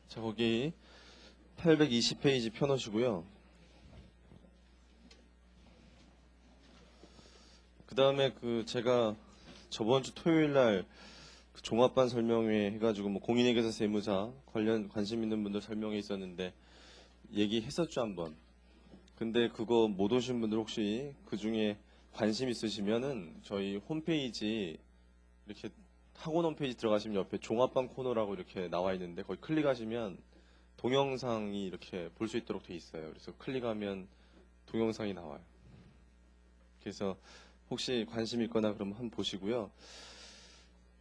자, 거기 820페이지 펴놓으시고요. 그 다음에 제가 저번 주 토요일 날 종합반 설명회 해가지고 공인회계사 세무사 관심 있는 분들 설명회 있었는데 얘기했었죠, 한번. 근데 그거 못 오신 분들 혹시 그 중에 관심 있으시면은 저희 홈페이지 이렇게 학원 홈페이지 들어가시면 옆에 종합반 코너라고 이렇게 나와 있는데 거기 클릭하시면 동영상이 이렇게 볼 수 있도록 돼 있어요. 그래서 클릭하면 동영상이 나와요. 그래서 혹시 관심 있거나 그러면 한번 보시고요.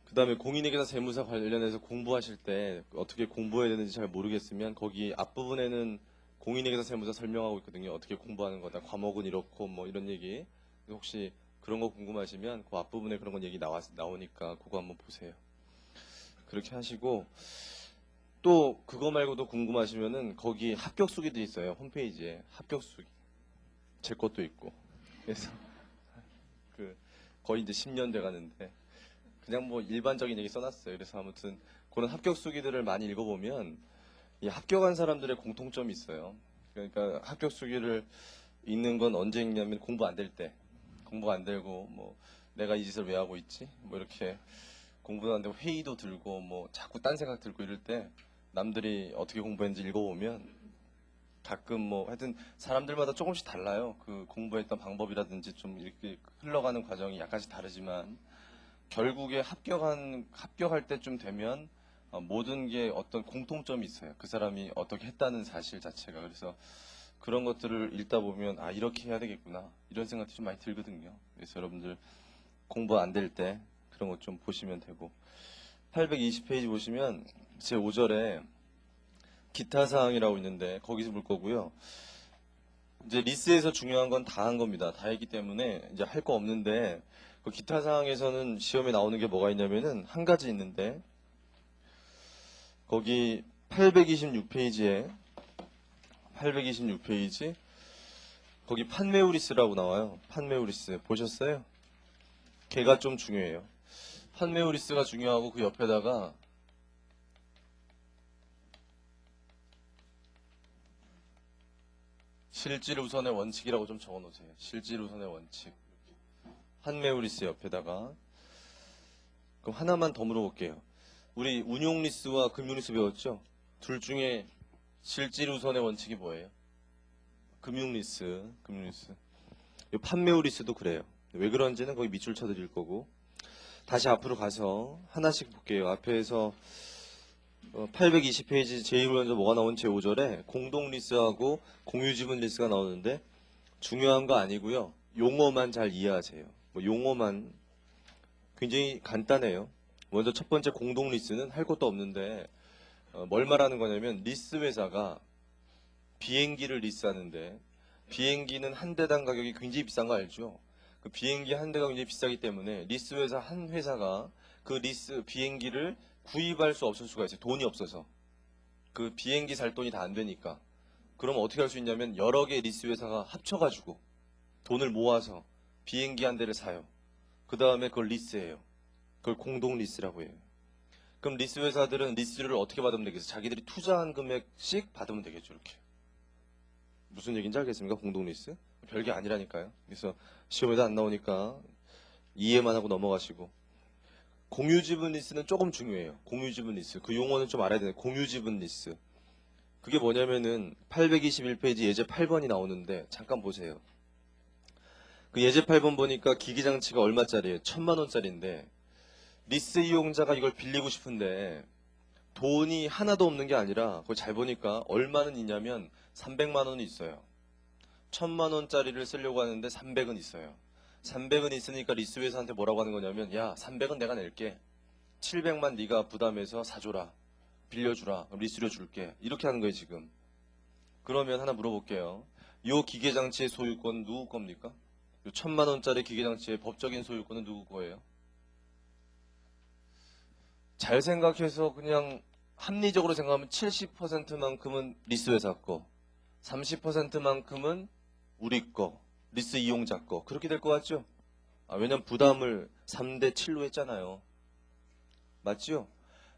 그 다음에 공인회계사 세무사 관련해서 공부하실 때 어떻게 공부해야 되는지 잘 모르겠으면 거기 앞부분에는 공인회계사 세무사 설명하고 있거든요. 어떻게 공부하는 거다. 과목은 이렇고 뭐 이런 얘기. 혹시 그런 거 궁금하시면 그 앞부분에 그런 건 얘기 나오니까 그거 한번 보세요. 그렇게 하시고 또 그거 말고도 궁금하시면은 거기 합격 수기도 있어요. 홈페이지에 합격 수기. 제 것도 있고. 그래서 거의 이제 10년 돼 가는데 그냥 뭐 일반적인 얘기 써놨어요. 그래서 아무튼 그런 합격 수기들을 많이 읽어보면 이 합격한 사람들의 공통점이 있어요. 그러니까 합격 수기를 읽는 건 언제 읽냐면 공부 안 될 때. 공부가 안 되고 뭐 내가 이 짓을 왜 하고 있지? 뭐 이렇게 공부도 안 되고 회의도 들고 뭐 자꾸 딴 생각 들고 이럴 때 남들이 어떻게 공부했는지 읽어보면 가끔 뭐 하여튼 사람들마다 조금씩 달라요. 그 공부했던 방법이라든지 좀 이렇게 흘러가는 과정이 약간씩 다르지만 결국에 합격할 때쯤 되면 모든 게 어떤 공통점이 있어요. 그 사람이 어떻게 했다는 사실 자체가. 그래서 그런 것들을 읽다 보면 아 이렇게 해야 되겠구나 이런 생각이 좀 많이 들거든요. 그래서 여러분들 공부 안 될 때 그런 것 좀 보시면 되고 820페이지 보시면 제 5절에 기타 사항이라고 있는데 거기서 볼 거고요. 이제 리스에서 중요한 건 다 한 겁니다. 다 했기 때문에 이제 할 거 없는데 그 기타 사항에서는 시험에 나오는 게 뭐가 있냐면은 한 가지 있는데 거기 826페이지에 거기 판메우리스라고 나와요. 판메우리스 보셨어요? 걔가 좀 중요해요. 판메우리스가 중요하고 그 옆에다가 실질 우선의 원칙이라고 좀 적어 놓으세요. 실질 우선의 원칙. 판메우리스 옆에다가 그럼 하나만 더 물어볼게요. 우리 운용 리스와 금융 리스 배웠죠? 둘 중에 실질 우선의 원칙이 뭐예요? 금융 리스. 판매우 리스도 그래요. 왜 그런지는 거기 밑줄 쳐드릴 거고. 다시 앞으로 가서 하나씩 볼게요. 앞에서 820페이지 제일 먼저 뭐가 나온 제 5절에 공동 리스하고 공유 지분 리스가 나오는데 중요한 거 아니고요. 용어만 잘 이해하세요. 용어만 굉장히 간단해요. 먼저 첫 번째 공동 리스는 할 것도 없는데 뭘 말하는 거냐면 리스 회사가 비행기를 리스하는데 비행기는 한 대당 가격이 굉장히 비싼 거 알죠? 그 비행기 한 대가 굉장히 비싸기 때문에 리스 회사 한 회사가 그 리스 비행기를 구입할 수 없을 수가 있어요. 돈이 없어서. 그 비행기 살 돈이 다 안 되니까. 그럼 어떻게 할 수 있냐면 여러 개 리스 회사가 합쳐가지고 돈을 모아서 비행기 한 대를 사요. 그 다음에 그걸 리스해요. 그걸 공동 리스라고 해요. 그럼 리스 회사들은 리스를 어떻게 받으면 되겠어요? 자기들이 투자한 금액씩 받으면 되겠죠. 이렇게. 무슨 얘기인지 알겠습니까? 공동 리스? 별게 아니라니까요. 그래서 시험에도 안 나오니까 이해만 하고 넘어가시고. 공유 지분 리스는 조금 중요해요. 공유 지분 리스. 그 용어는 좀 알아야 되는 공유 지분 리스. 그게 뭐냐면은 821페이지 예제 8번이 나오는데 잠깐 보세요. 그 예제 8번 보니까 기기장치가 얼마짜리예요? 1000만 원짜리인데 리스 이용자가 이걸 빌리고 싶은데 돈이 하나도 없는 게 아니라 그걸 잘 보니까 얼마는 있냐면 300만 원이 있어요. 1000만 원짜리를 쓰려고 하는데 300은 있어요. 300은 있으니까 리스 회사한테 뭐라고 하는 거냐면 야 300은 내가 낼게. 700만 네가 부담해서 사줘라. 빌려주라. 그럼 리스료 줄게. 이렇게 하는 거예요 지금. 그러면 하나 물어볼게요. 이 기계장치의 소유권 누구 겁니까? 이 1000만 원짜리 기계장치의 법적인 소유권은 누구 거예요? 잘 생각해서 그냥 합리적으로 생각하면 70%만큼은 리스 회사 거, 30%만큼은 우리 거, 리스 이용자 거. 그렇게 될 것 같죠? 왜냐면 부담을 3대 7로 했잖아요. 맞죠?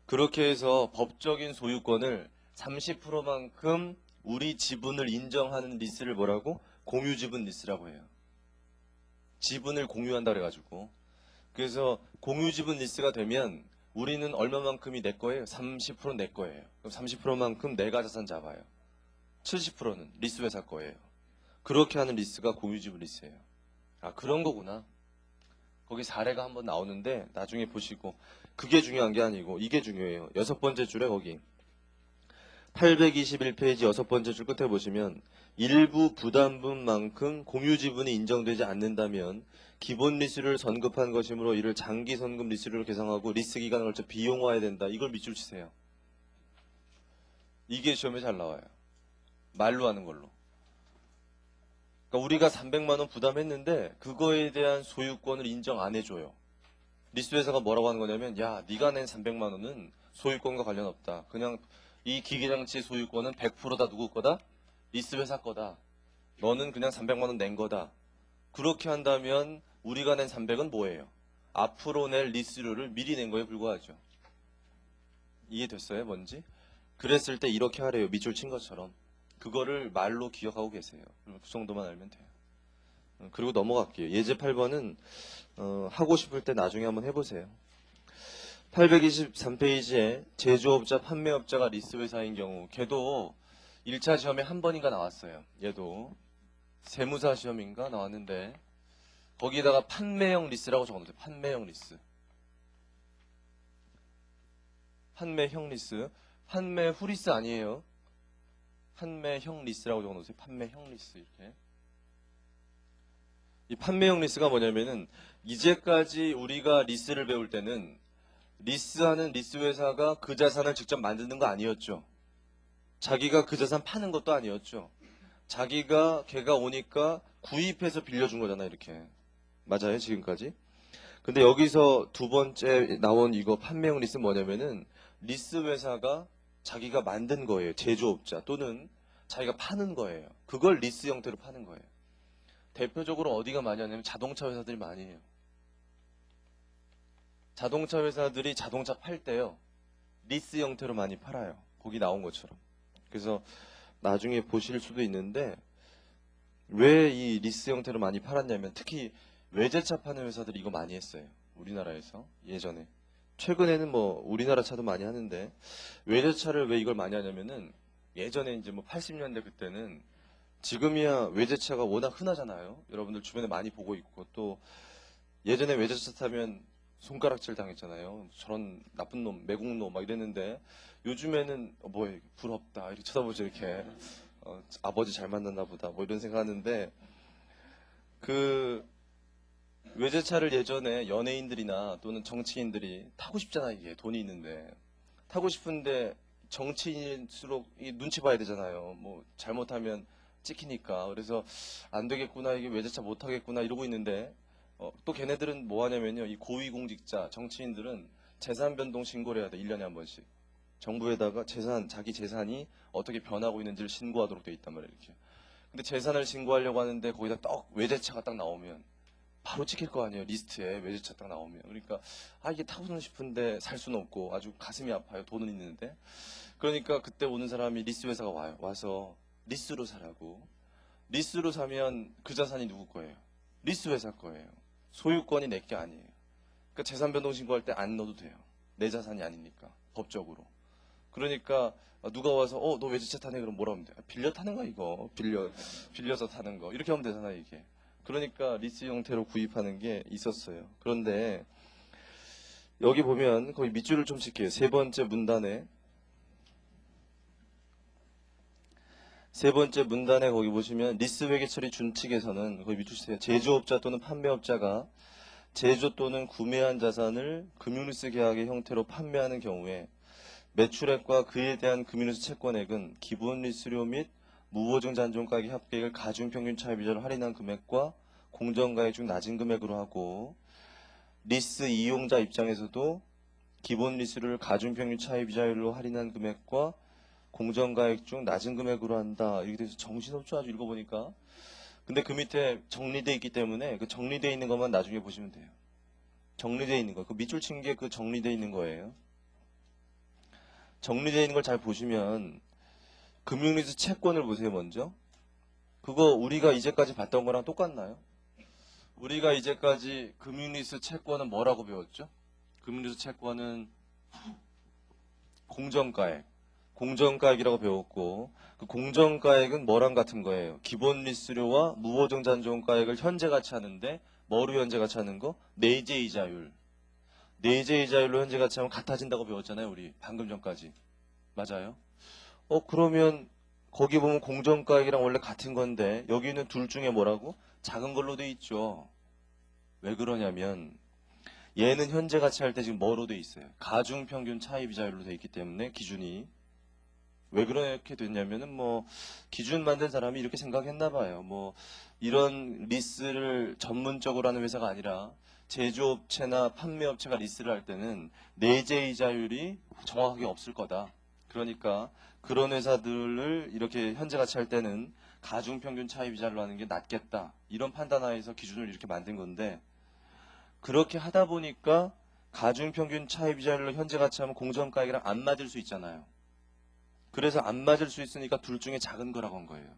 그렇게 해서 법적인 소유권을 30%만큼 우리 지분을 인정하는 리스를 뭐라고? 공유지분 리스라고 해요. 지분을 공유한다 그래가지고. 그래서 공유지분 리스가 되면 우리는 얼마만큼이 내 거예요? 30% 내 거예요. 그럼 30%만큼 내가 자산 잡아요. 70%는 리스 회사 거예요. 그렇게 하는 리스가 공유지분 리스예요. 아, 그런 거구나. 거기 사례가 한번 나오는데 나중에 보시고, 그게 중요한 게 아니고 이게 중요해요. 6번째 줄에 거기 821페이지 6번째 줄 끝에 보시면 일부 부담분만큼 공유지분이 인정되지 않는다면 기본 리스를 선급한 것이므로 이를 장기 선급 리스로 계상하고 리스 기간을 걸쳐 비용화해야 된다. 이걸 밑줄 치세요. 이게 시험에 잘 나와요. 말로 하는 걸로. 그러니까 우리가 300만 원 부담했는데 그거에 대한 소유권을 인정 안 해줘요. 리스 회사가 뭐라고 하는 거냐면, 야, 네가 낸 300만 원은 소유권과 관련 없다. 그냥 이 기계장치 소유권은 100%다 누구 거다? 리스 회사 거다. 너는 그냥 300만 원 낸 거다. 그렇게 한다면 우리가 낸 300은 뭐예요? 앞으로 낼 리스료를 미리 낸 거에 불과하죠. 이해됐어요? 뭔지? 그랬을 때 이렇게 하래요. 밑줄 친 것처럼. 그거를 말로 기억하고 계세요. 그 정도만 알면 돼요. 그리고 넘어갈게요. 예제 8번은 하고 싶을 때 나중에 한번 해보세요. 823페이지에 제조업자, 판매업자가 리스 회사인 경우, 걔도 1차 시험에 한 번인가 나왔어요. 얘도 세무사 시험인가 나왔는데 거기다가 판매형 리스라고 적어놓으세요. 판매형 리스. 판매형 리스. 판매 후리스 아니에요. 판매형 리스라고 적어놓으세요. 판매형 리스 이렇게. 이 판매형 리스가 뭐냐면은 이제까지 우리가 리스를 배울 때는 리스하는 리스 회사가 그 자산을 직접 만드는 거 아니었죠. 자기가 그 자산 파는 것도 아니었죠. 자기가 걔가 오니까 구입해서 빌려준 거잖아요. 이렇게. 맞아요. 지금까지. 근데 여기서 두 번째 나온 이거 판매형 리스 뭐냐면은 리스 회사가 자기가 만든 거예요. 제조업자 또는 자기가 파는 거예요. 그걸 리스 형태로 파는 거예요. 대표적으로 어디가 많이 하냐면 자동차 회사들이 많이 해요. 자동차 회사들이 자동차 팔 때요. 리스 형태로 많이 팔아요. 거기 나온 것처럼. 그래서 나중에 보실 수도 있는데 왜 이 리스 형태로 많이 팔았냐면 특히 외제차 파는 회사들이 이거 많이 했어요. 우리나라에서 예전에. 최근에는 뭐 우리나라 차도 많이 하는데 외제차를 왜 이걸 많이 하냐면은 예전에 이제 뭐 80년대 그때는 지금이야 외제차가 워낙 흔하잖아요. 여러분들 주변에 많이 보고 있고 또 예전에 외제차 타면 손가락질 당했잖아요. 저런 나쁜 놈, 매국노 막 이랬는데 요즘에는 뭐 부럽다 이렇게 쳐다보죠 이렇게. 아버지 잘 만났나 보다 뭐 이런 생각하는데 그 외제차를 예전에 연예인들이나 또는 정치인들이 타고 싶잖아. 이게 돈이 있는데 타고 싶은데 정치인일수록 이 눈치 봐야 되잖아요. 뭐 잘못하면 찍히니까. 그래서 안 되겠구나, 이게 외제차 못 타겠구나 이러고 있는데 또 걔네들은 뭐 하냐면요. 이 고위공직자 정치인들은 재산 변동 신고를 해야 돼. 1년에 한 번씩. 정부에다가 자기 재산이 어떻게 변하고 있는지를 신고하도록 돼 있단 말이에요. 이렇게. 근데 재산을 신고하려고 하는데 거기다 딱 외제차가 딱 나오면 바로 찍힐 거 아니에요. 리스트에 외제차 딱 나오면. 그러니까 이게 타고는 싶은데 살 수는 없고 아주 가슴이 아파요. 돈은 있는데. 그러니까 그때 오는 사람이 리스 회사가 와요. 와서 리스로 사라고. 리스로 사면 그 자산이 누구 거예요? 리스 회사 거예요. 소유권이 내 게 아니에요. 그러니까 재산 변동 신고할 때 안 넣어도 돼요. 내 자산이 아니니까 법적으로. 그러니까 누가 와서 너 외제차 타네 그럼 뭐라 하면 돼? 빌려 타는 거 이거. 빌려서 타는 거. 이렇게 하면 되잖아 이게. 그러니까 리스 형태로 구입하는 게 있었어요. 그런데 여기 보면 거기 밑줄을 좀 칠게요. 세 번째 문단에 거기 보시면 리스 회계 처리 준칙에서는 거기 밑줄 치세요. 제조업자 또는 판매업자가 제조 또는 구매한 자산을 금융리스 계약의 형태로 판매하는 경우에 매출액과 그에 대한 금융리스 채권액은 기본 리스료 및 무보증 잔존가액의 합계액을 가중평균 차입이자로 할인한 금액과 공정가액 중 낮은 금액으로 하고 리스 이용자 입장에서도 기본 리스료를 가중평균 차입이자율로 할인한 금액과 공정가액 중 낮은 금액으로 한다. 이렇게 돼서 정신없죠. 아주 읽어보니까. 근데 그 밑에 정리되어 있기 때문에 그 정리되어 있는 것만 나중에 보시면 돼요. 정리되어 있는 거. 그 밑줄 친 게 그 정리되어 있는 거예요. 정리되어 있는 걸 잘 보시면 금융리스 채권을 보세요, 먼저. 그거 우리가 이제까지 봤던 거랑 똑같나요? 우리가 이제까지 금융리스 채권은 뭐라고 배웠죠? 금융리스 채권은 공정가액. 공정가액이라고 배웠고, 그 공정가액은 뭐랑 같은 거예요? 기본 리스료와 무보증 잔존가액을 현재 같이 하는데, 뭐로 현재 같이 하는 거? 내재 이자율. 내재 이자율로 현재 같이 하면 같아진다고 배웠잖아요, 우리. 방금 전까지. 맞아요? 그러면 거기 보면 공정가액이랑 원래 같은 건데 여기는 둘 중에 뭐라고? 작은 걸로 돼 있죠. 왜 그러냐면 얘는 현재 가치 할 때 지금 뭐로 돼 있어요? 가중평균 차이 비자율로 돼 있기 때문에 기준이 왜 그렇게 됐냐면은 뭐 기준 만든 사람이 이렇게 생각했나 봐요. 뭐 이런 리스를 전문적으로 하는 회사가 아니라 제조업체나 판매업체가 리스를 할 때는 내재 이자율이 정확하게 없을 거다. 그러니까 그런 회사들을 이렇게 현재 가치 할 때는 가중평균 차이 비자를 하는 게 낫겠다. 이런 판단하에서 기준을 이렇게 만든 건데 그렇게 하다 보니까 가중평균 차이 비자율로 현재 가치 하면 공정가액이랑 안 맞을 수 있잖아요. 그래서 안 맞을 수 있으니까 둘 중에 작은 거라고 한 거예요.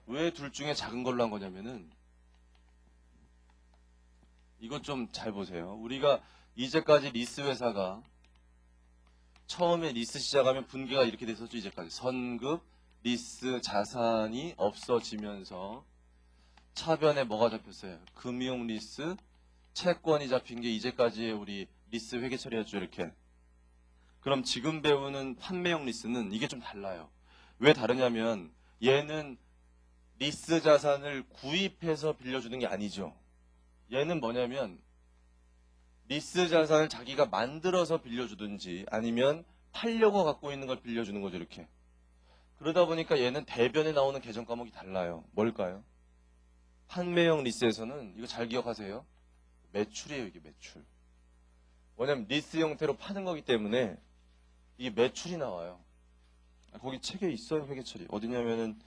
왜 둘 중에 작은 걸로 한 거냐면은 이것 좀 잘 보세요. 우리가 이제까지 리스 회사가 처음에 리스 시작하면 분계가 이렇게 됐었죠. 이제까지 선급, 리스, 자산이 없어지면서 차변에 뭐가 잡혔어요? 금융 리스, 채권이 잡힌 게 이제까지의 우리 리스 회계 처리였죠. 이렇게. 그럼 지금 배우는 판매형 리스는 이게 좀 달라요. 왜 다르냐면 얘는 리스 자산을 구입해서 빌려주는 게 아니죠. 얘는 뭐냐면 리스 자산을 자기가 만들어서 빌려주든지 아니면 팔려고 갖고 있는 걸 빌려주는 거죠. 이렇게. 그러다 보니까 얘는 대변에 나오는 계정 과목이 달라요. 뭘까요? 판매형 리스에서는 이거 잘 기억하세요. 매출이에요. 이게 매출. 왜냐면 리스 형태로 파는 거기 때문에 이게 매출이 나와요. 거기 책에 있어요. 회계처리. 어디냐면은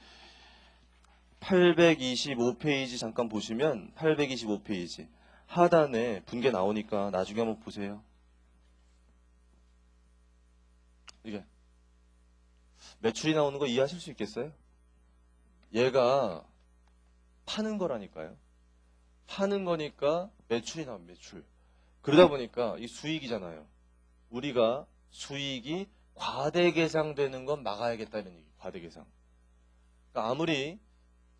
825페이지 잠깐 보시면 825페이지 하단에 분계 나오니까 나중에 한번 보세요. 이게 매출이 나오는 거 이해하실 수 있겠어요? 얘가 파는 거라니까요. 파는 거니까 매출이 나온 매출. 그러다 보니까 이 수익이잖아요. 우리가 수익이 과대계상되는 건 막아야겠다 이런 얘기. 과대계상. 그러니까 아무리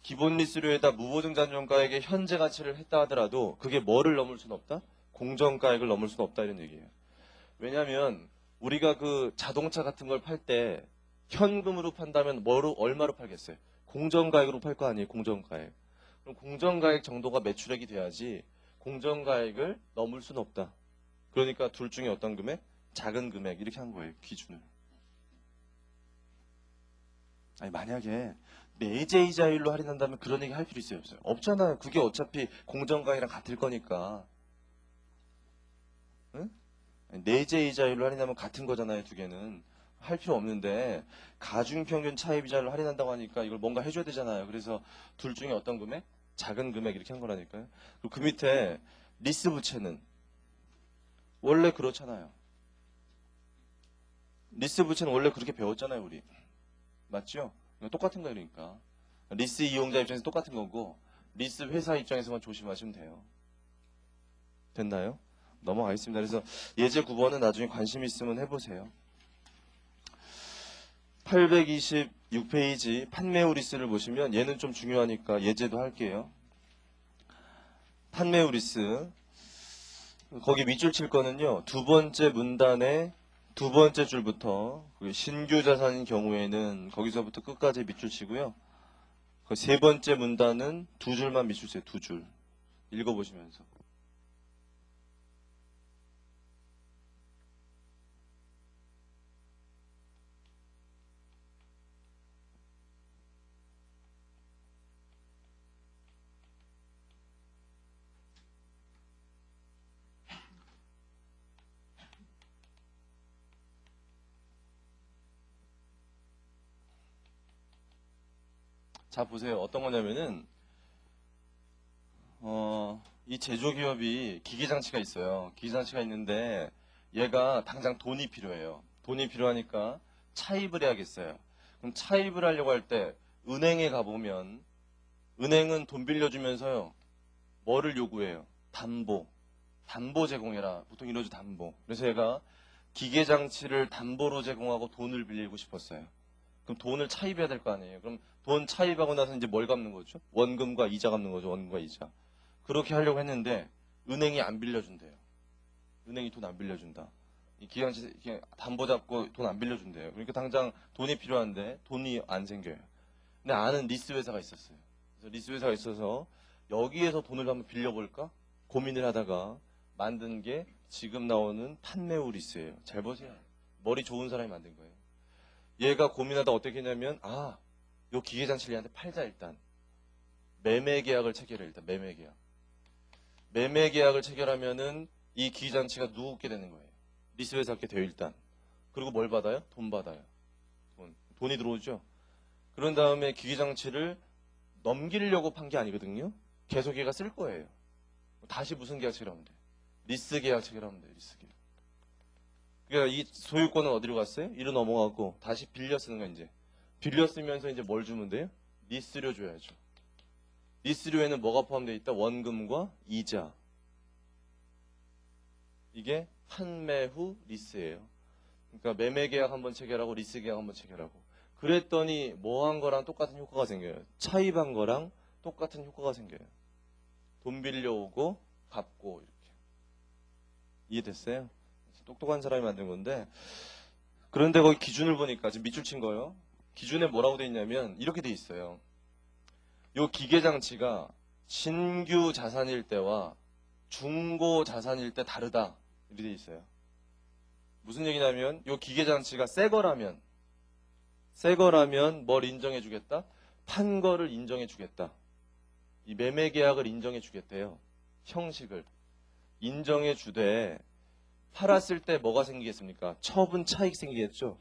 기본 리스료에다 무보증 잔존가액의 현재 가치를 했다 하더라도 그게 뭐를 넘을 수는 없다? 공정가액을 넘을 수는 없다 이런 얘기예요. 왜냐하면 우리가 그 자동차 같은 걸 팔 때 현금으로 판다면 뭐로 얼마로 팔겠어요? 공정가액으로 팔 거 아니에요? 공정가액. 그럼 공정가액 정도가 매출액이 돼야지 공정가액을 넘을 수는 없다. 그러니까 둘 중에 어떤 금액? 작은 금액 이렇게 한 거예요. 기준을. 아니 만약에 내재 이자율로 할인한다면 그런 얘기 할 필요 있어요? 없어요? 없잖아요. 그게 어차피 공정가액이랑 같을 거니까. 응? 내재 이자율로 할인하면 같은 거잖아요. 두 개는. 할 필요 없는데 가중평균 차입 이자율로 할인한다고 하니까 이걸 뭔가 해줘야 되잖아요. 그래서 둘 중에 어떤 금액? 작은 금액 이렇게 한 거라니까요. 그리고 그 밑에 리스 부채는 원래 그렇잖아요. 리스 부채는 원래 그렇게 배웠잖아요. 우리. 맞죠? 똑같은 거예요. 그러니까. 리스 이용자 입장에서 똑같은 거고 리스 회사 입장에서만 조심하시면 돼요. 됐나요? 넘어가겠습니다. 그래서 예제 9번은 나중에 관심 있으면 해보세요. 826페이지 판매후 리스를 보시면 얘는 좀 중요하니까 예제도 할게요. 판매후 리스 거기 밑줄 칠 거는요. 두 번째 문단의 두 번째 줄부터 신규 자산인 경우에는 거기서부터 끝까지 밑줄 치고요. 그 세 번째 문단은 두 줄만 밑줄 쳐요. 두 줄. 읽어보시면서. 자 보세요. 어떤 거냐면은 이 제조기업이 기계장치가 있어요. 기계장치가 있는데 얘가 당장 돈이 필요해요. 돈이 필요하니까 차입을 해야겠어요. 그럼 차입을 하려고 할 때 은행에 가보면 은행은 돈 빌려주면서요. 뭐를 요구해요? 담보 제공해라. 보통 이러죠, 담보. 그래서 얘가 기계장치를 담보로 제공하고 돈을 빌리고 싶었어요. 그럼 돈을 차입해야 될 거 아니에요. 그럼 돈 차입하고 나서 이제 뭘 갚는 거죠? 원금과 이자 갚는 거죠. 원금과 이자. 그렇게 하려고 했는데 은행이 안 빌려준대요. 은행이 돈 안 빌려준다. 이 기계장치 담보 잡고 돈 안 빌려준대요. 그러니까 당장 돈이 필요한데 돈이 안 생겨요. 근데 아는 리스 회사가 있었어요. 그래서 리스 회사가 있어서 여기에서 돈을 한번 빌려볼까? 고민을 하다가 만든 게 지금 나오는 판매우 리스예요. 잘 보세요. 머리 좋은 사람이 만든 거예요. 얘가 고민하다 어떻게 했냐면 요 기계장치를 얘한테 팔자 일단. 매매 계약을 체결해 일단 매매 계약. 매매 계약을 체결하면은 이 기계장치가 누구게 되는 거예요. 리스 회사께 돼요 일단. 그리고 뭘 받아요? 돈 받아요. 돈이 들어오죠. 그런 다음에 기계장치를 넘기려고 판 게 아니거든요. 계속 얘가 쓸 거예요. 다시 무슨 계약 체결하면 돼? 리스 계약 체결하면 돼. 리스 계약. 그러니까 이 소유권은 어디로 갔어요? 이로 넘어가고 다시 빌려 쓰는 거야 이제. 빌려 쓰면서 이제 뭘 주면 돼요? 리스료 줘야죠. 리스료에는 뭐가 포함되어 있다? 원금과 이자. 이게 판매 후 리스예요. 그러니까 매매 계약 한번 체결하고 리스 계약 한번 체결하고. 그랬더니 뭐 한 거랑 똑같은 효과가 생겨요. 차입한 거랑 똑같은 효과가 생겨요. 돈 빌려오고 갚고 이렇게. 이해됐어요? 똑똑한 사람이 만든 건데 그런데 거기 기준을 보니까 지금 밑줄 친 거예요. 기준에 뭐라고 돼 있냐면 이렇게 돼 있어요. 요 기계장치가 신규 자산일 때와 중고 자산일 때 다르다. 이렇게 돼 있어요. 무슨 얘기냐면 요 기계장치가 새 거라면 뭘 인정해 주겠다? 판 거를 인정해 주겠다. 이 매매 계약을 인정해 주겠대요. 형식을 인정해 주되 팔았을 때 뭐가 생기겠습니까? 처분 차익 생기겠죠.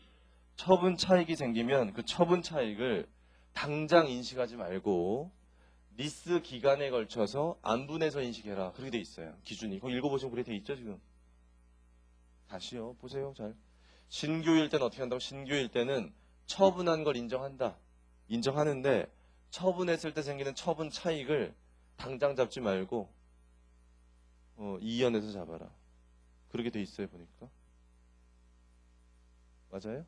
처분 차익이 생기면 그 처분 차익을 당장 인식하지 말고 리스 기간에 걸쳐서 안분해서 인식해라. 그렇게 돼 있어요. 기준이. 그거 읽어보시면 그렇게 돼 있죠 지금. 다시요. 보세요. 잘. 신규일 때는 어떻게 한다고? 신규일 때는 처분한 걸 인정한다. 인정하는데 처분했을 때 생기는 처분 차익을 당장 잡지 말고 이연해서 잡아라. 그렇게 돼 있어요 보니까. 맞아요?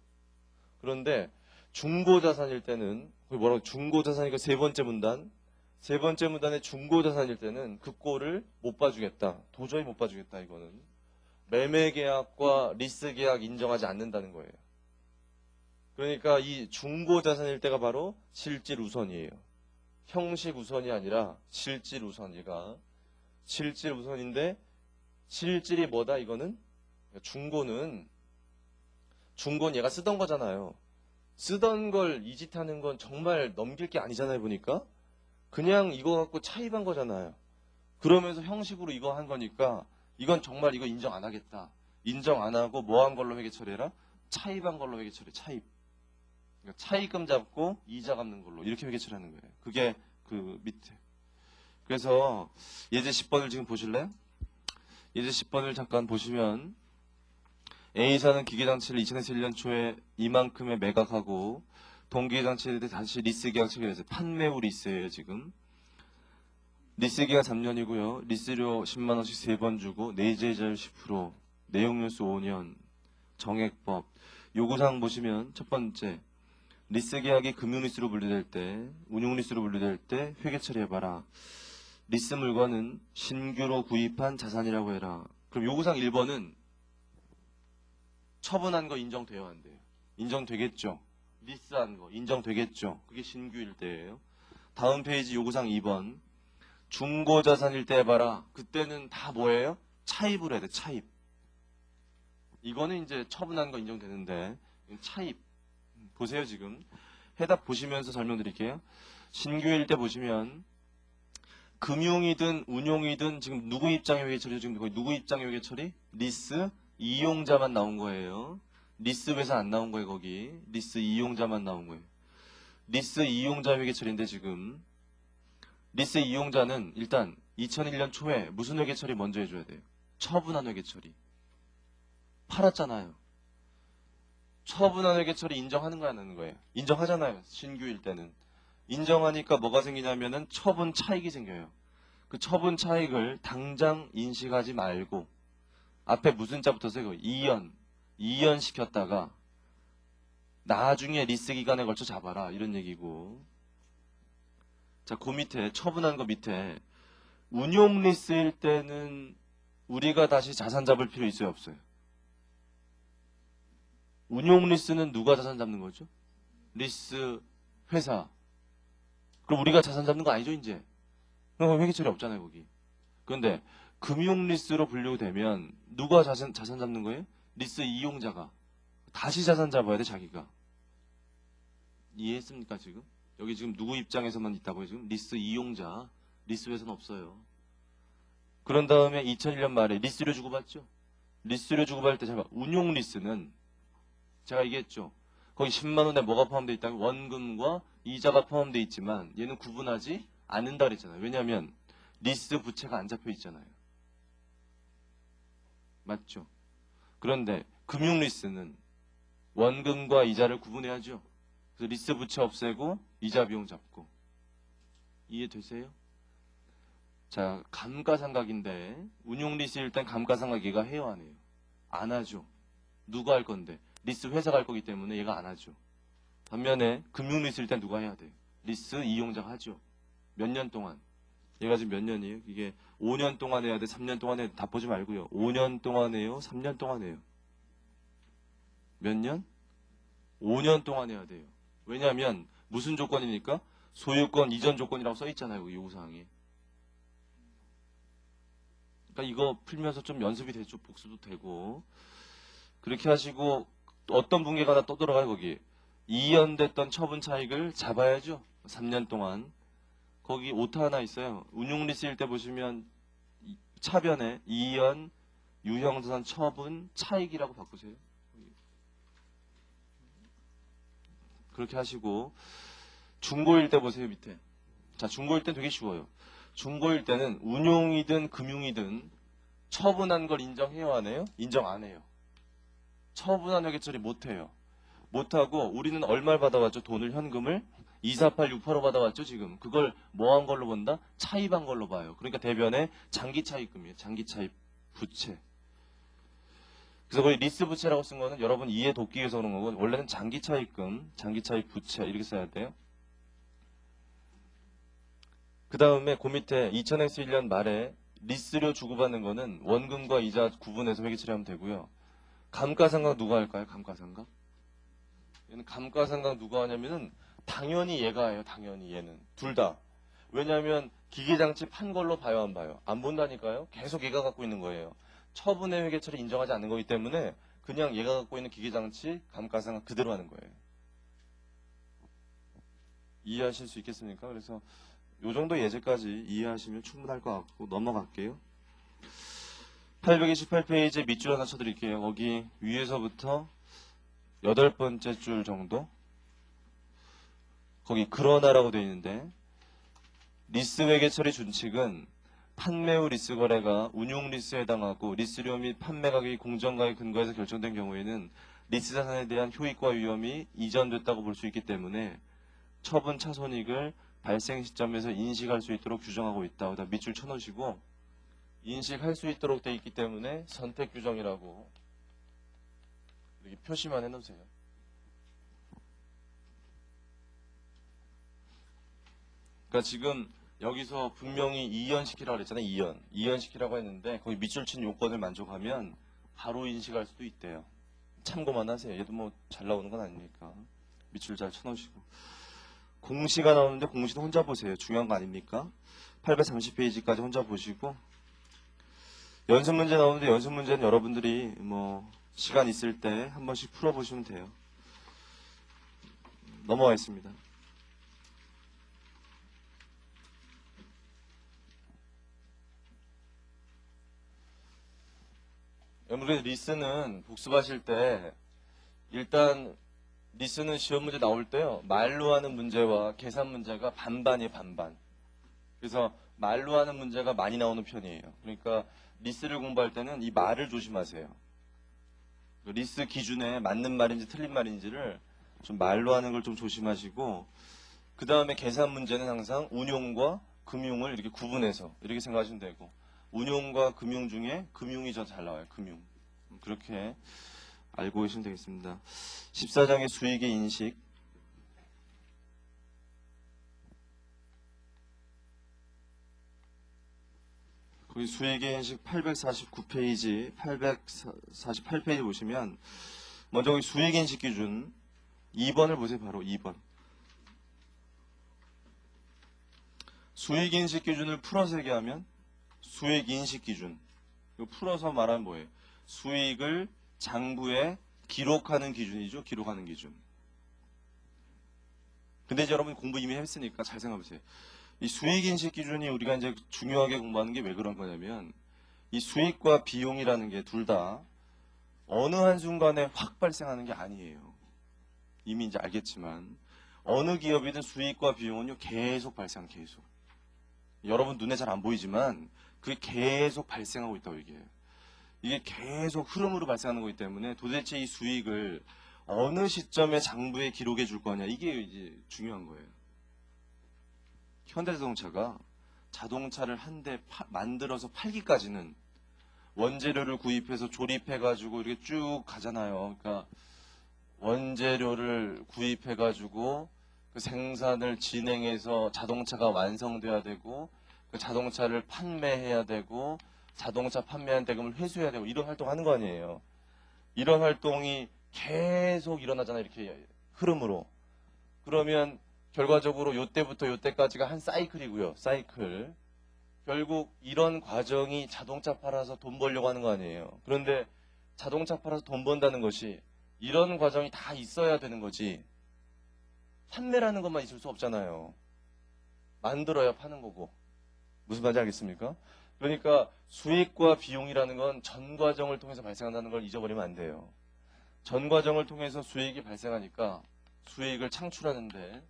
그런데 중고자산일 때는 거기 뭐라고 중고자산이니까 세 번째 문단의 중고자산일 때는 그 꼴을 못 봐주겠다. 도저히 못 봐주겠다 이거는. 매매계약과 리스계약 인정하지 않는다는 거예요. 그러니까 이 중고자산일 때가 바로 실질 우선이에요. 형식 우선이 아니라 실질 우선이가 실질 우선인데 실질이 뭐다 이거는? 중고는 얘가 쓰던 거잖아요. 쓰던 걸 이짓하는 건 정말 넘길 게 아니잖아요 보니까. 그냥 이거 갖고 차입한 거잖아요. 그러면서 형식으로 이거 한 거니까 이건 정말 이거 인정 안 하겠다. 인정 안 하고 뭐 한 걸로 회계 처리해라? 차입한 걸로 회계 처리. 차입. 그러니까 차입금 잡고 이자 갚는 걸로 이렇게 회계 처리하는 거예요. 그게 그 밑에. 그래서 예제 10번을 지금 보실래요? 예제 10번을 잠깐 보시면 A사는 기계장치를 2001년 초에 이만큼에 매각하고 동기계장치에 다시 리스 계약 체결해서 판매 후 리스예요 지금. 리스 기간 3년이고요. 리스료 10만원씩 3번 주고 내재자율 10% 내용연수 5년 정액법 요구사항 보시면 첫 번째 리스 계약이 금융리스로 분류될 때 운용리스로 분류될 때 회계 처리해봐라. 리스 물건은 신규로 구입한 자산이라고 해라. 그럼 요구사항 1번은 처분한 거 인정돼야 한대요. 인정되겠죠. 리스한 거 인정되겠죠. 그게 신규일 때예요. 다음 페이지 요구사항 2번 중고자산일 때 해봐라. 그때는 다 뭐예요? 차입을 해야 돼. 차입. 이거는 이제 처분한 거 인정되는데 차입. 보세요 지금. 해답 보시면서 설명드릴게요. 신규일 때 보시면 금융이든 운용이든 지금 누구 입장의 회계 처리? 지금 거의 누구 입장의 회계 처리? 리스 이용자만 나온 거예요. 리스 회사 안 나온 거예요 거기. 리스 이용자만 나온 거예요. 리스 이용자 회계 처리인데 지금 리스 이용자는 일단 2001년 초에 무슨 회계 처리 먼저 해줘야 돼요? 처분한 회계 처리. 팔았잖아요. 처분한 회계처리 인정하는 거야, 안 하는 거예요? 인정하잖아요. 신규일 때는. 인정하니까 뭐가 생기냐면은 처분 차익이 생겨요. 그 처분 차익을 당장 인식하지 말고 앞에 무슨 자 붙어서 이거 2연 시켰다가 나중에 리스 기간에 걸쳐 잡아라 이런 얘기고. 자, 그 밑에 처분한 거 밑에 운용 리스일 때는 우리가 다시 자산 잡을 필요 있어요, 없어요? 운용 리스는 누가 자산 잡는 거죠? 리스 회사. 그럼 우리가 자산 잡는 거 아니죠, 이제? 그럼 회계처리 없잖아요, 거기. 그런데 금융 리스로 분류되면 누가 자산 잡는 거예요? 리스 이용자가. 다시 자산 잡아야 돼, 자기가. 이해했습니까, 지금? 여기 지금 누구 입장에서만 있다고요, 지금? 리스 이용자. 리스 회사는 없어요. 그런 다음에 2001년 말에 리스료 주고받죠? 리스료 주고받을 때 잘 봐. 운용 리스는 제가 얘기했죠. 거기 10만 원에 뭐가 포함되어 있다면 원금과 이자가 포함되어 있지만 얘는 구분하지 않는다 그랬잖아요. 왜냐하면 리스 부채가 안 잡혀 있잖아요. 맞죠? 그런데 금융 리스는 원금과 이자를 구분해야죠. 그래서 리스 부채 없애고 이자 비용 잡고. 이해되세요? 자, 감가상각인데 운용 리스일 땐 감가상각 얘가 해요, 안 해요? 안 하죠. 누가 할 건데? 리스 회사가 할 거기 때문에 얘가 안 하죠. 반면에 금융 리스일 땐 누가 해야 돼? 리스 이용자가 하죠. 몇 년 동안? 얘가 지금 몇 년이에요? 이게 5년 동안 해야 돼? 3년 동안 해야 돼? 다 보지 말고요. 5년 동안 해요? 3년 동안 해요? 몇 년? 5년 동안 해야 돼요. 왜냐하면 무슨 조건이니까? 소유권 이전 조건이라고 써 있잖아요. 그 요구사항에. 그러니까 이거 풀면서 좀 연습이 되죠. 복수도 되고. 그렇게 하시고 어떤 붕괴가 하나 떠들어가요, 거기. 이연됐던 처분 차익을 잡아야죠. 3년 동안. 거기 오타 하나 있어요. 운용 리스일 때 보시면 차변에 이연 유형자산 처분 차익이라고 바꾸세요. 그렇게 하시고 중고일 때 보세요, 밑에. 자, 중고일 때 되게 쉬워요. 중고일 때는 운용이든 금융이든 처분한 걸 인정해요, 안 해요? 인정 안 해요. 처분한 회계처리 못해요. 못하고 우리는 얼마를 받아왔죠? 돈을 현금을 248, 685 받아왔죠, 지금. 그걸 뭐 한 걸로 본다? 차입한 걸로 봐요. 그러니까 대변에 장기차입금이에요. 장기차입 부채. 그래서 거기 리스 부채라고 쓴 거는 여러분 이해 돕기 위해서 그런 거고 원래는 장기차입금, 장기차입 부채 이렇게 써야 돼요. 그 다음에 그 밑에 2000X1년 말에 리스료 주고받는 거는 원금과 이자 구분해서 회계 처리하면 되고요. 감가상각 누가 할까요? 감가상각? 얘는 감가상각 누가 하냐면은 당연히 얘가 해요. 당연히 얘는. 둘 다. 왜냐하면 기계장치 판 걸로 봐요, 안 봐요? 안 본다니까요. 계속 얘가 갖고 있는 거예요. 처분의 회계처리 인정하지 않는 거기 때문에 그냥 얘가 갖고 있는 기계장치 감가상각 그대로 하는 거예요. 이해하실 수 있겠습니까? 그래서 요 정도 예제까지 이해하시면 충분할 것 같고 넘어갈게요. 828페이지 밑줄 하나 쳐드릴게요. 거기 위에서부터 8번째 줄 정도 거기 그러나라고 되어 있는데 리스 회계 처리 준칙은 판매 후 리스 거래가 운용 리스에 해당하고 리스료 및 판매 가격이 공정가에 근거해서 결정된 경우에는 리스 자산에 대한 효익과 위험이 이전됐다고 볼 수 있기 때문에 처분 차손익을 발생 시점에서 인식할 수 있도록 규정하고 있다. 그다음 밑줄 쳐놓으시고 인식할 수 있도록 되어 있기 때문에 선택 규정이라고 이렇게 표시만 해놓으세요. 그러니까 지금 여기서 분명히 이연시키라고 그랬잖아요. 이연시키라고 했는데 거기 밑줄 친 요건을 만족하면 바로 인식할 수도 있대요. 참고만 하세요. 얘도 뭐 잘 나오는 건 아니니까 밑줄 잘 쳐놓으시고 공시가 나오는데 공시도 혼자 보세요. 중요한 거 아닙니까? 830페이지까지 혼자 보시고 연습 문제 나오는데 연습 문제는 여러분들이 뭐 시간 있을 때 한 번씩 풀어보시면 돼요. 넘어가겠습니다. 우리 리스는 복습하실 때 일단 리스는 시험 문제 나올 때요. 말로 하는 문제와 계산 문제가 반반이에요. 반반. 그래서 말로 하는 문제가 많이 나오는 편이에요. 그러니까 리스를 공부할 때는 이 말을 조심하세요. 그 리스 기준에 맞는 말인지 틀린 말인지를 좀 말로 하는 걸 좀 조심하시고, 그 다음에 계산 문제는 항상 운용과 금융을 이렇게 구분해서 이렇게 생각하시면 되고, 운용과 금융 중에 금융이 더 잘 나와요. 금융. 그렇게 알고 계시면 되겠습니다. 14장의 수익의 인식. 거기 수익의 인식 849페이지, 848페이지 보시면 먼저 거기 수익의 인식 기준 2번을 보세요. 바로 2번. 수익 인식 기준을 풀어서 얘기하면 수익 인식 기준. 이거 풀어서 말하면 뭐예요? 수익을 장부에 기록하는 기준이죠. 기록하는 기준. 근데 이제 여러분 공부 이미 했으니까 잘 생각해보세요. 이 수익 인식 기준이 우리가 이제 중요하게 공부하는 게 왜 그런 거냐면, 이 수익과 비용이라는 게 둘 다 어느 한순간에 확 발생하는 게 아니에요. 이미 이제 알겠지만 어느 기업이든 수익과 비용은요 계속 발생, 계속. 여러분 눈에 잘 안 보이지만 그게 계속 발생하고 있다고 얘기해요. 이게 계속 흐름으로 발생하는 거기 때문에 도대체 이 수익을 어느 시점에 장부에 기록해 줄 거냐, 이게 이제 중요한 거예요. 현대자동차가 자동차를 한 대 만들어서 팔기까지는 원재료를 구입해서 조립해가지고 이렇게 쭉 가잖아요. 그러니까 원재료를 구입해가지고 그 생산을 진행해서 자동차가 완성돼야 되고, 그 자동차를 판매해야 되고, 자동차 판매한 대금을 회수해야 되고, 이런 활동하는 거 아니에요. 이런 활동이 계속 일어나잖아요. 이렇게 흐름으로. 그러면 결과적으로 요때부터 요때까지가 한 사이클이고요. 사이클. 결국 이런 과정이 자동차 팔아서 돈 벌려고 하는 거 아니에요. 그런데 자동차 팔아서 돈 번다는 것이 이런 과정이 다 있어야 되는 거지, 판매라는 것만 있을 수 없잖아요. 만들어야 파는 거고. 무슨 말인지 알겠습니까? 그러니까 수익과 비용이라는 건 전 과정을 통해서 발생한다는 걸 잊어버리면 안 돼요. 전 과정을 통해서 수익이 발생하니까 수익을 창출하는데,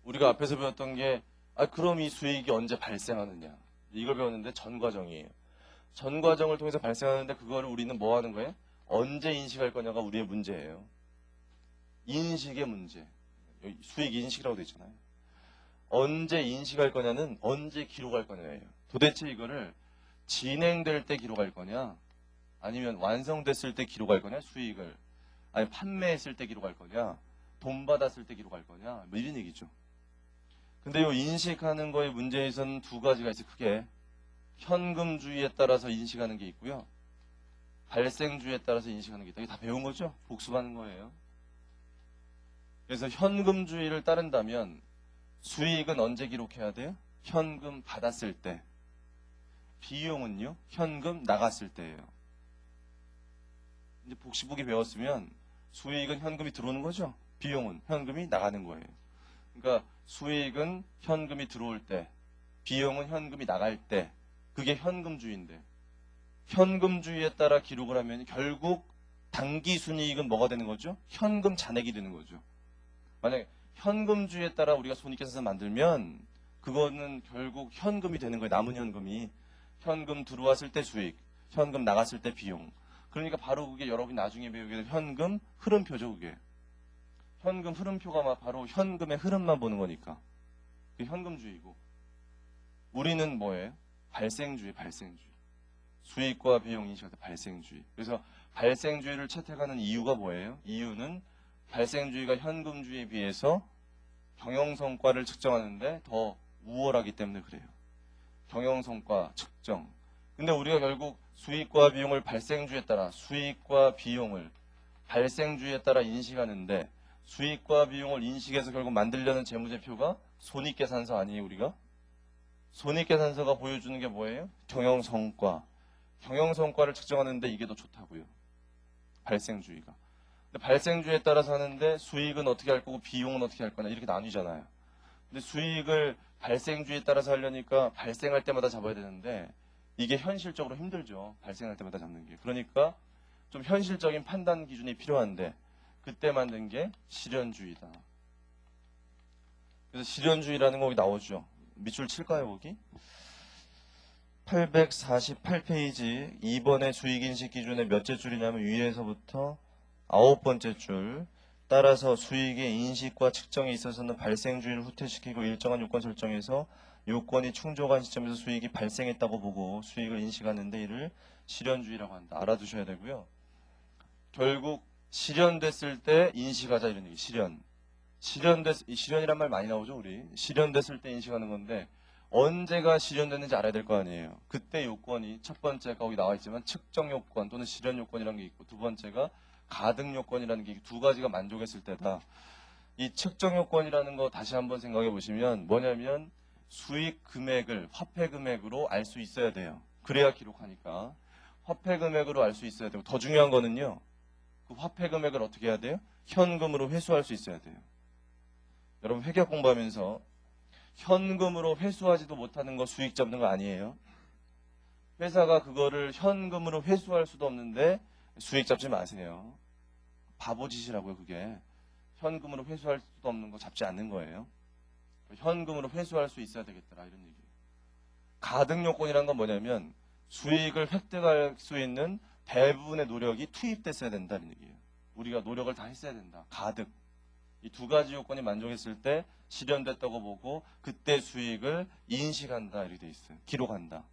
우리가 앞에서 배웠던 게 그럼 이 수익이 언제 발생하느냐, 이걸 배웠는데 전 과정이에요. 전 과정을 통해서 발생하는데 그거를 우리는 뭐 하는 거예요? 언제 인식할 거냐가 우리의 문제예요. 인식의 문제. 여기 수익 인식이라고 되어 있잖아요. 언제 인식할 거냐는 언제 기록할 거냐예요. 도대체 이거를 진행될 때 기록할 거냐, 아니면 완성됐을 때 기록할 거냐, 수익을. 아니 판매했을 때 기록할 거냐, 돈 받았을 때 기록할 거냐, 뭐 이런 얘기죠. 근데 이 인식하는 거의 문제에서는 두 가지가 있어요. 크게 현금주의에 따라서 인식하는 게 있고요, 발생주의에 따라서 인식하는 게 있다. 이게 다 배운 거죠? 복습하는 거예요. 그래서 현금주의를 따른다면 수익은 언제 기록해야 돼요? 현금 받았을 때. 비용은요? 현금 나갔을 때예요. 이제 복시보기 배웠으면 수익은 현금이 들어오는 거죠. 비용은 현금이 나가는 거예요. 그러니까 수익은 현금이 들어올 때, 비용은 현금이 나갈 때, 그게 현금주의인데, 현금주의에 따라 기록을 하면 결국 단기 순이익은 뭐가 되는 거죠? 현금 잔액이 되는 거죠. 만약에 현금주의에 따라 우리가 손익계산서 만들면 그거는 결국 현금이 되는 거예요. 남은 현금이. 현금 들어왔을 때 수익, 현금 나갔을 때 비용. 그러니까 바로 그게 여러분이 나중에 배우게 될 현금 흐름표죠. 그게. 현금 흐름표가 바로 현금의 흐름만 보는 거니까. 그게 현금주의고. 우리는 뭐예요? 발생주의, 발생주의. 수익과 비용 인식할 때 발생주의. 그래서 발생주의를 채택하는 이유가 뭐예요? 이유는 발생주의가 현금주의에 비해서 경영성과를 측정하는데 더 우월하기 때문에 그래요. 경영성과 측정. 근데 우리가 결국 수익과 비용을 발생주의에 따라, 수익과 비용을 발생주의에 따라 인식하는데, 수익과 비용을 인식해서 결국 만들려는 재무제표가 손익계산서 아니에요, 우리가? 손익계산서가 보여주는 게 뭐예요? 경영성과. 경영성과를 측정하는데 이게 더 좋다고요. 발생주의가. 근데 발생주의에 따라서 하는데 수익은 어떻게 할 거고 비용은 어떻게 할 거냐, 이렇게 나뉘잖아요. 근데 수익을 발생주의에 따라서 하려니까 발생할 때마다 잡아야 되는데 이게 현실적으로 힘들죠. 발생할 때마다 잡는 게. 그러니까 좀 현실적인 판단 기준이 필요한데 그때 만든 게 실현주의다. 그래서 실현주의라는 거 여기 나오죠. 밑줄 칠까요, 거기? 848페이지 2번의 수익인식 기준의 몇째 줄이냐면 위에서부터 9번째 줄. 따라서 수익의 인식과 측정에 있어서는 발생주의를 후퇴시키고 일정한 요건 설정해서 요건이 충족한 시점에서 수익이 발생했다고 보고 수익을 인식하는데 이를 실현주의라고 한다. 알아두셔야 되고요. 결국 실현됐을 때 인식하자 이런 얘기. 실현이란 말 많이 나오죠, 우리. 실현됐을 때 인식하는 건데 언제가 실현됐는지 알아야 될 거 아니에요. 그때 요건이 첫 번째가 거기 나와 있지만 측정 요건 또는 실현 요건이라는 게 있고 두 번째가 가등 요건이라는 게 두 가지가 만족했을 때다. 이 측정 요건이라는 거 다시 한번 생각해 보시면 뭐냐면 수익 금액을 화폐 금액으로 알 수 있어야 돼요. 그래야 기록하니까. 화폐 금액으로 알 수 있어야 되고 더 중요한 거는요. 그 화폐 금액을 어떻게 해야 돼요? 현금으로 회수할 수 있어야 돼요. 여러분 회계 공부하면서 현금으로 회수하지도 못하는 거 수익 잡는 거 아니에요. 회사가 그거를 현금으로 회수할 수도 없는데 수익 잡지 마세요. 바보짓이라고요, 그게. 현금으로 회수할 수도 없는 거 잡지 않는 거예요. 현금으로 회수할 수 있어야 되겠더라, 이런 얘기예요. 가등 요건이란 건 뭐냐면 수익을 획득할 수 있는 대부분의 노력이 투입됐어야 된다는 얘기예요. 우리가 노력을 다 했어야 된다. 가득. 이 두 가지 요건이 만족했을 때 실현됐다고 보고 그때 수익을 인식한다 이렇게 돼 있어요. 기록한다.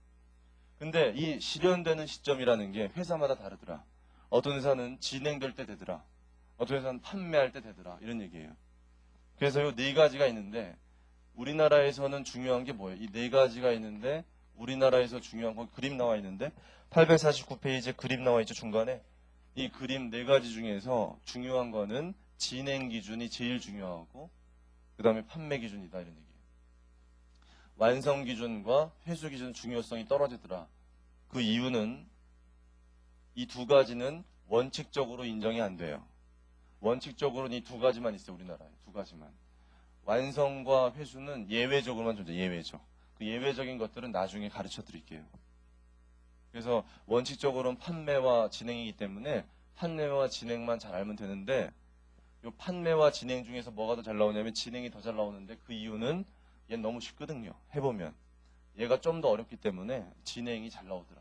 근데 이 실현되는 시점이라는 게 회사마다 다르더라. 어떤 회사는 진행될 때 되더라. 어떤 회사는 판매할 때 되더라. 이런 얘기예요. 그래서 이 네 가지가 있는데 우리나라에서는 중요한 게 뭐예요? 이 네 가지가 있는데 우리나라에서 중요한 건 그림 나와 있는데 849페이지에 그림 나와 있죠, 중간에. 이 그림 네 가지 중에서 중요한 거는 진행 기준이 제일 중요하고 그 다음에 판매 기준이다 이런 얘기예요. 완성 기준과 회수 기준 중요성이 떨어지더라. 그 이유는 이 두 가지는 원칙적으로 인정이 안 돼요. 원칙적으로는 이 두 가지만 있어요. 우리나라에 두 가지만. 완성과 회수는 예외적으로만 존재. 예외적. 그 예외적인 것들은 나중에 가르쳐 드릴게요. 그래서 원칙적으로는 판매와 진행이기 때문에 판매와 진행만 잘 알면 되는데 이 판매와 진행 중에서 뭐가 더 잘 나오냐면 진행이 더 잘 나오는데 그 이유는 얘는 너무 쉽거든요. 해보면. 얘가 좀 더 어렵기 때문에 진행이 잘 나오더라.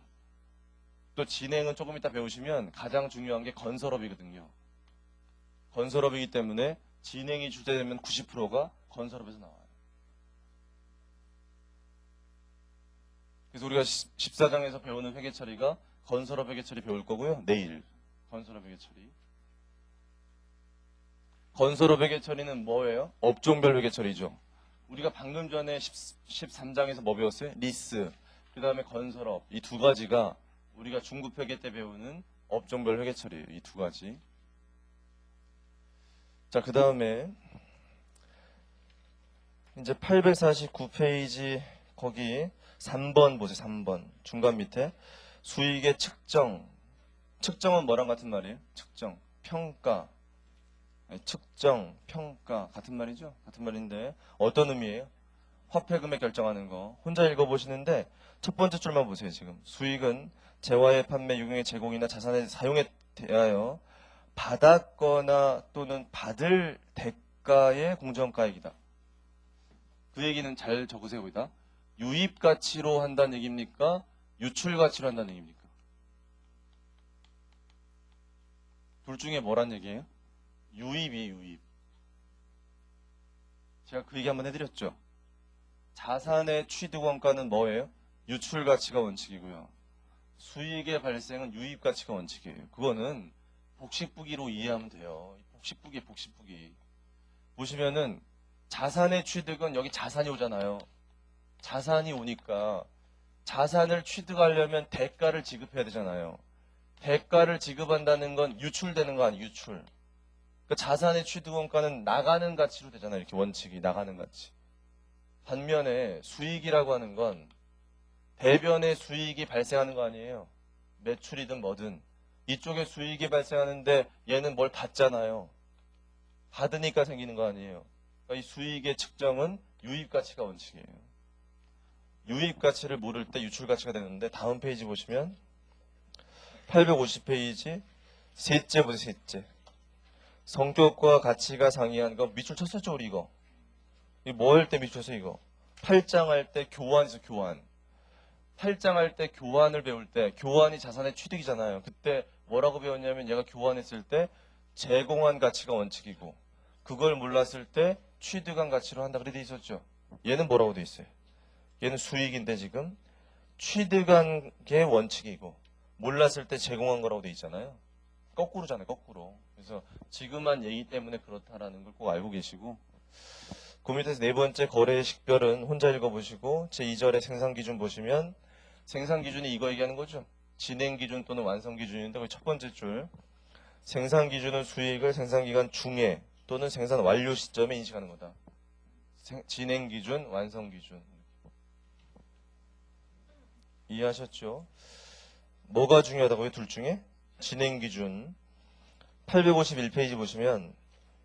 또 진행은 조금 이따 배우시면 가장 중요한 게 건설업이거든요. 건설업이기 때문에 진행이 주제되면 90%가 건설업에서 나와요. 그래서 우리가 14장에서 배우는 회계처리가 건설업 회계처리 배울 거고요. 내일 건설업 회계처리. 건설업 회계처리는 뭐예요? 업종별 회계처리죠. 우리가 방금 전에 13장에서 뭐 배웠어요? 리스, 그 다음에 건설업. 이 두 가지가 우리가 중급 회계 때 배우는 업종별 회계처리예요. 이 두 가지. 자, 그 다음에 이제 849페이지 거기 3번 보세요. 3번 중간 밑에 수익의 측정. 측정은 뭐랑 같은 말이에요? 측정, 평가. 측정, 평가 같은 말이죠? 같은 말인데 어떤 의미예요? 화폐 금액 결정하는 거. 혼자 읽어보시는데 첫 번째 줄만 보세요. 지금 수익은 재화의 판매, 유용의 제공이나 자산의 사용에 대하여 받았거나 또는 받을 대가의 공정가액이다. 그 얘기는 잘 적으세요. 여기다. 유입가치로 한다는 얘기입니까? 유출가치로 한다는 얘기입니까? 둘 중에 뭐란 얘기예요? 유입이에요. 유입. 제가 그 얘기 한번 해드렸죠. 자산의 취득원가는 뭐예요? 유출가치가 원칙이고요. 수익의 발생은 유입가치가 원칙이에요. 그거는 복식부기로 이해하면 돼요. 복식부기, 복식부기. 보시면은 자산의 취득은 여기 자산이 오잖아요. 자산이 오니까 자산을 취득하려면 대가를 지급해야 되잖아요. 대가를 지급한다는 건 유출되는 거 아니에요. 유출. 그 자산의 취득원가는 나가는 가치로 되잖아요. 이렇게 원칙이 나가는 가치. 반면에 수익이라고 하는 건 대변의 수익이 발생하는 거 아니에요. 매출이든 뭐든. 이쪽에 수익이 발생하는데 얘는 뭘 받잖아요. 받으니까 생기는 거 아니에요. 그러니까 이 수익의 측정은 유입가치가 원칙이에요. 유입가치를 모를 때 유출가치가 되는데 다음 페이지 보시면 850페이지 셋째 보세요. 셋째. 성격과 가치가 상이한 거 밑줄 쳤었죠 우리 이거. 이거 뭐 할 때 밑줄 쳤어요 이거. 8장 할 때 교환에서 교환. 팔장 할 때 교환을 배울 때 교환이 자산의 취득이잖아요. 그때 뭐라고 배웠냐면 얘가 교환했을 때 제공한 가치가 원칙이고 그걸 몰랐을 때 취득한 가치로 한다. 그래 돼 있었죠. 얘는 뭐라고 돼 있어요? 얘는 수익인데 지금 취득한 게 원칙이고 몰랐을 때 제공한 거라고 돼 있잖아요. 거꾸로잖아요. 거꾸로. 그래서 지금 한 얘기 때문에 그렇다라는 걸 꼭 알고 계시고 그 밑에서 네 번째 거래의 식별은 혼자 읽어보시고 제2절의 생산기준 보시면 생산기준이 이거 얘기하는 거죠. 진행기준 또는 완성기준인데 거기 첫 번째 줄 생산기준은 수익을 생산기간 중에 또는 생산 완료 시점에 인식하는 거다. 진행기준, 완성기준. 이해하셨죠? 뭐가 중요하다고요? 둘 중에? 진행기준. 851페이지 보시면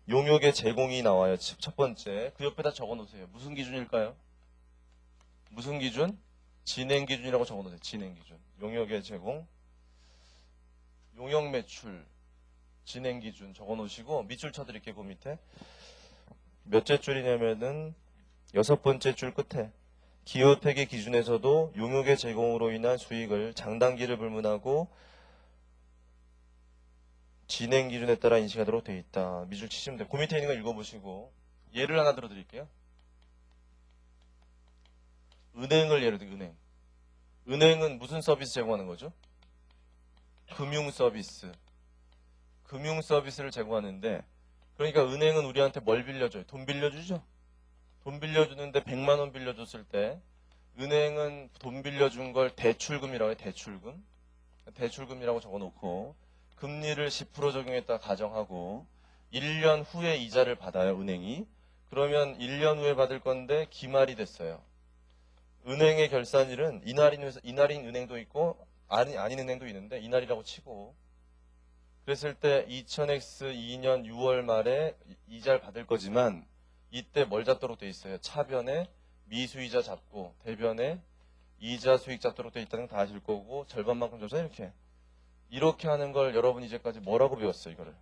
용역의 제공이 나와요. 첫 번째. 그 옆에다 적어 놓으세요. 무슨 기준일까요? 무슨 기준? 진행기준이라고 적어 놓으세요. 진행기준. 용역의 제공. 용역 매출. 진행기준 적어 놓으시고 밑줄 쳐드릴게요. 그 밑에. 몇째 줄이냐면은 여섯 번째 줄 끝에 기업회계 기준에서도 용역의 제공으로 인한 수익을 장단기를 불문하고 진행 기준에 따라 인식하도록 되어 있다. 밑줄 치시면 돼요. 그 밑에 있는 거 읽어보시고 예를 하나 들어드릴게요. 은행을 예를 들어 은행. 은행은 무슨 서비스 제공하는 거죠? 금융 서비스. 금융 서비스를 제공하는데 그러니까 은행은 우리한테 뭘 빌려줘요? 돈 빌려주죠? 돈 빌려주는데 100만 원 빌려줬을 때 은행은 돈 빌려준 걸 대출금이라고 해요. 대출금. 대출금이라고 적어놓고 금리를 10% 적용했다 가정하고 1년 후에 이자를 받아요. 은행이. 그러면 1년 후에 받을 건데 기말이 됐어요. 은행의 결산일은 이날인 은행도 있고 아닌 은행도 있는데 이날이라고 치고 그랬을 때 2000X 2년 6월 말에 이자를 받을 거지만 이때 뭘 잡도록 돼 있어요? 차변에 미수이자 잡고 대변에 이자 수익 잡도록 돼 있다는 거 다 아실 거고 절반만큼 줘서 이렇게 하는 걸 여러분 이제까지 뭐라고 배웠어요? 이거를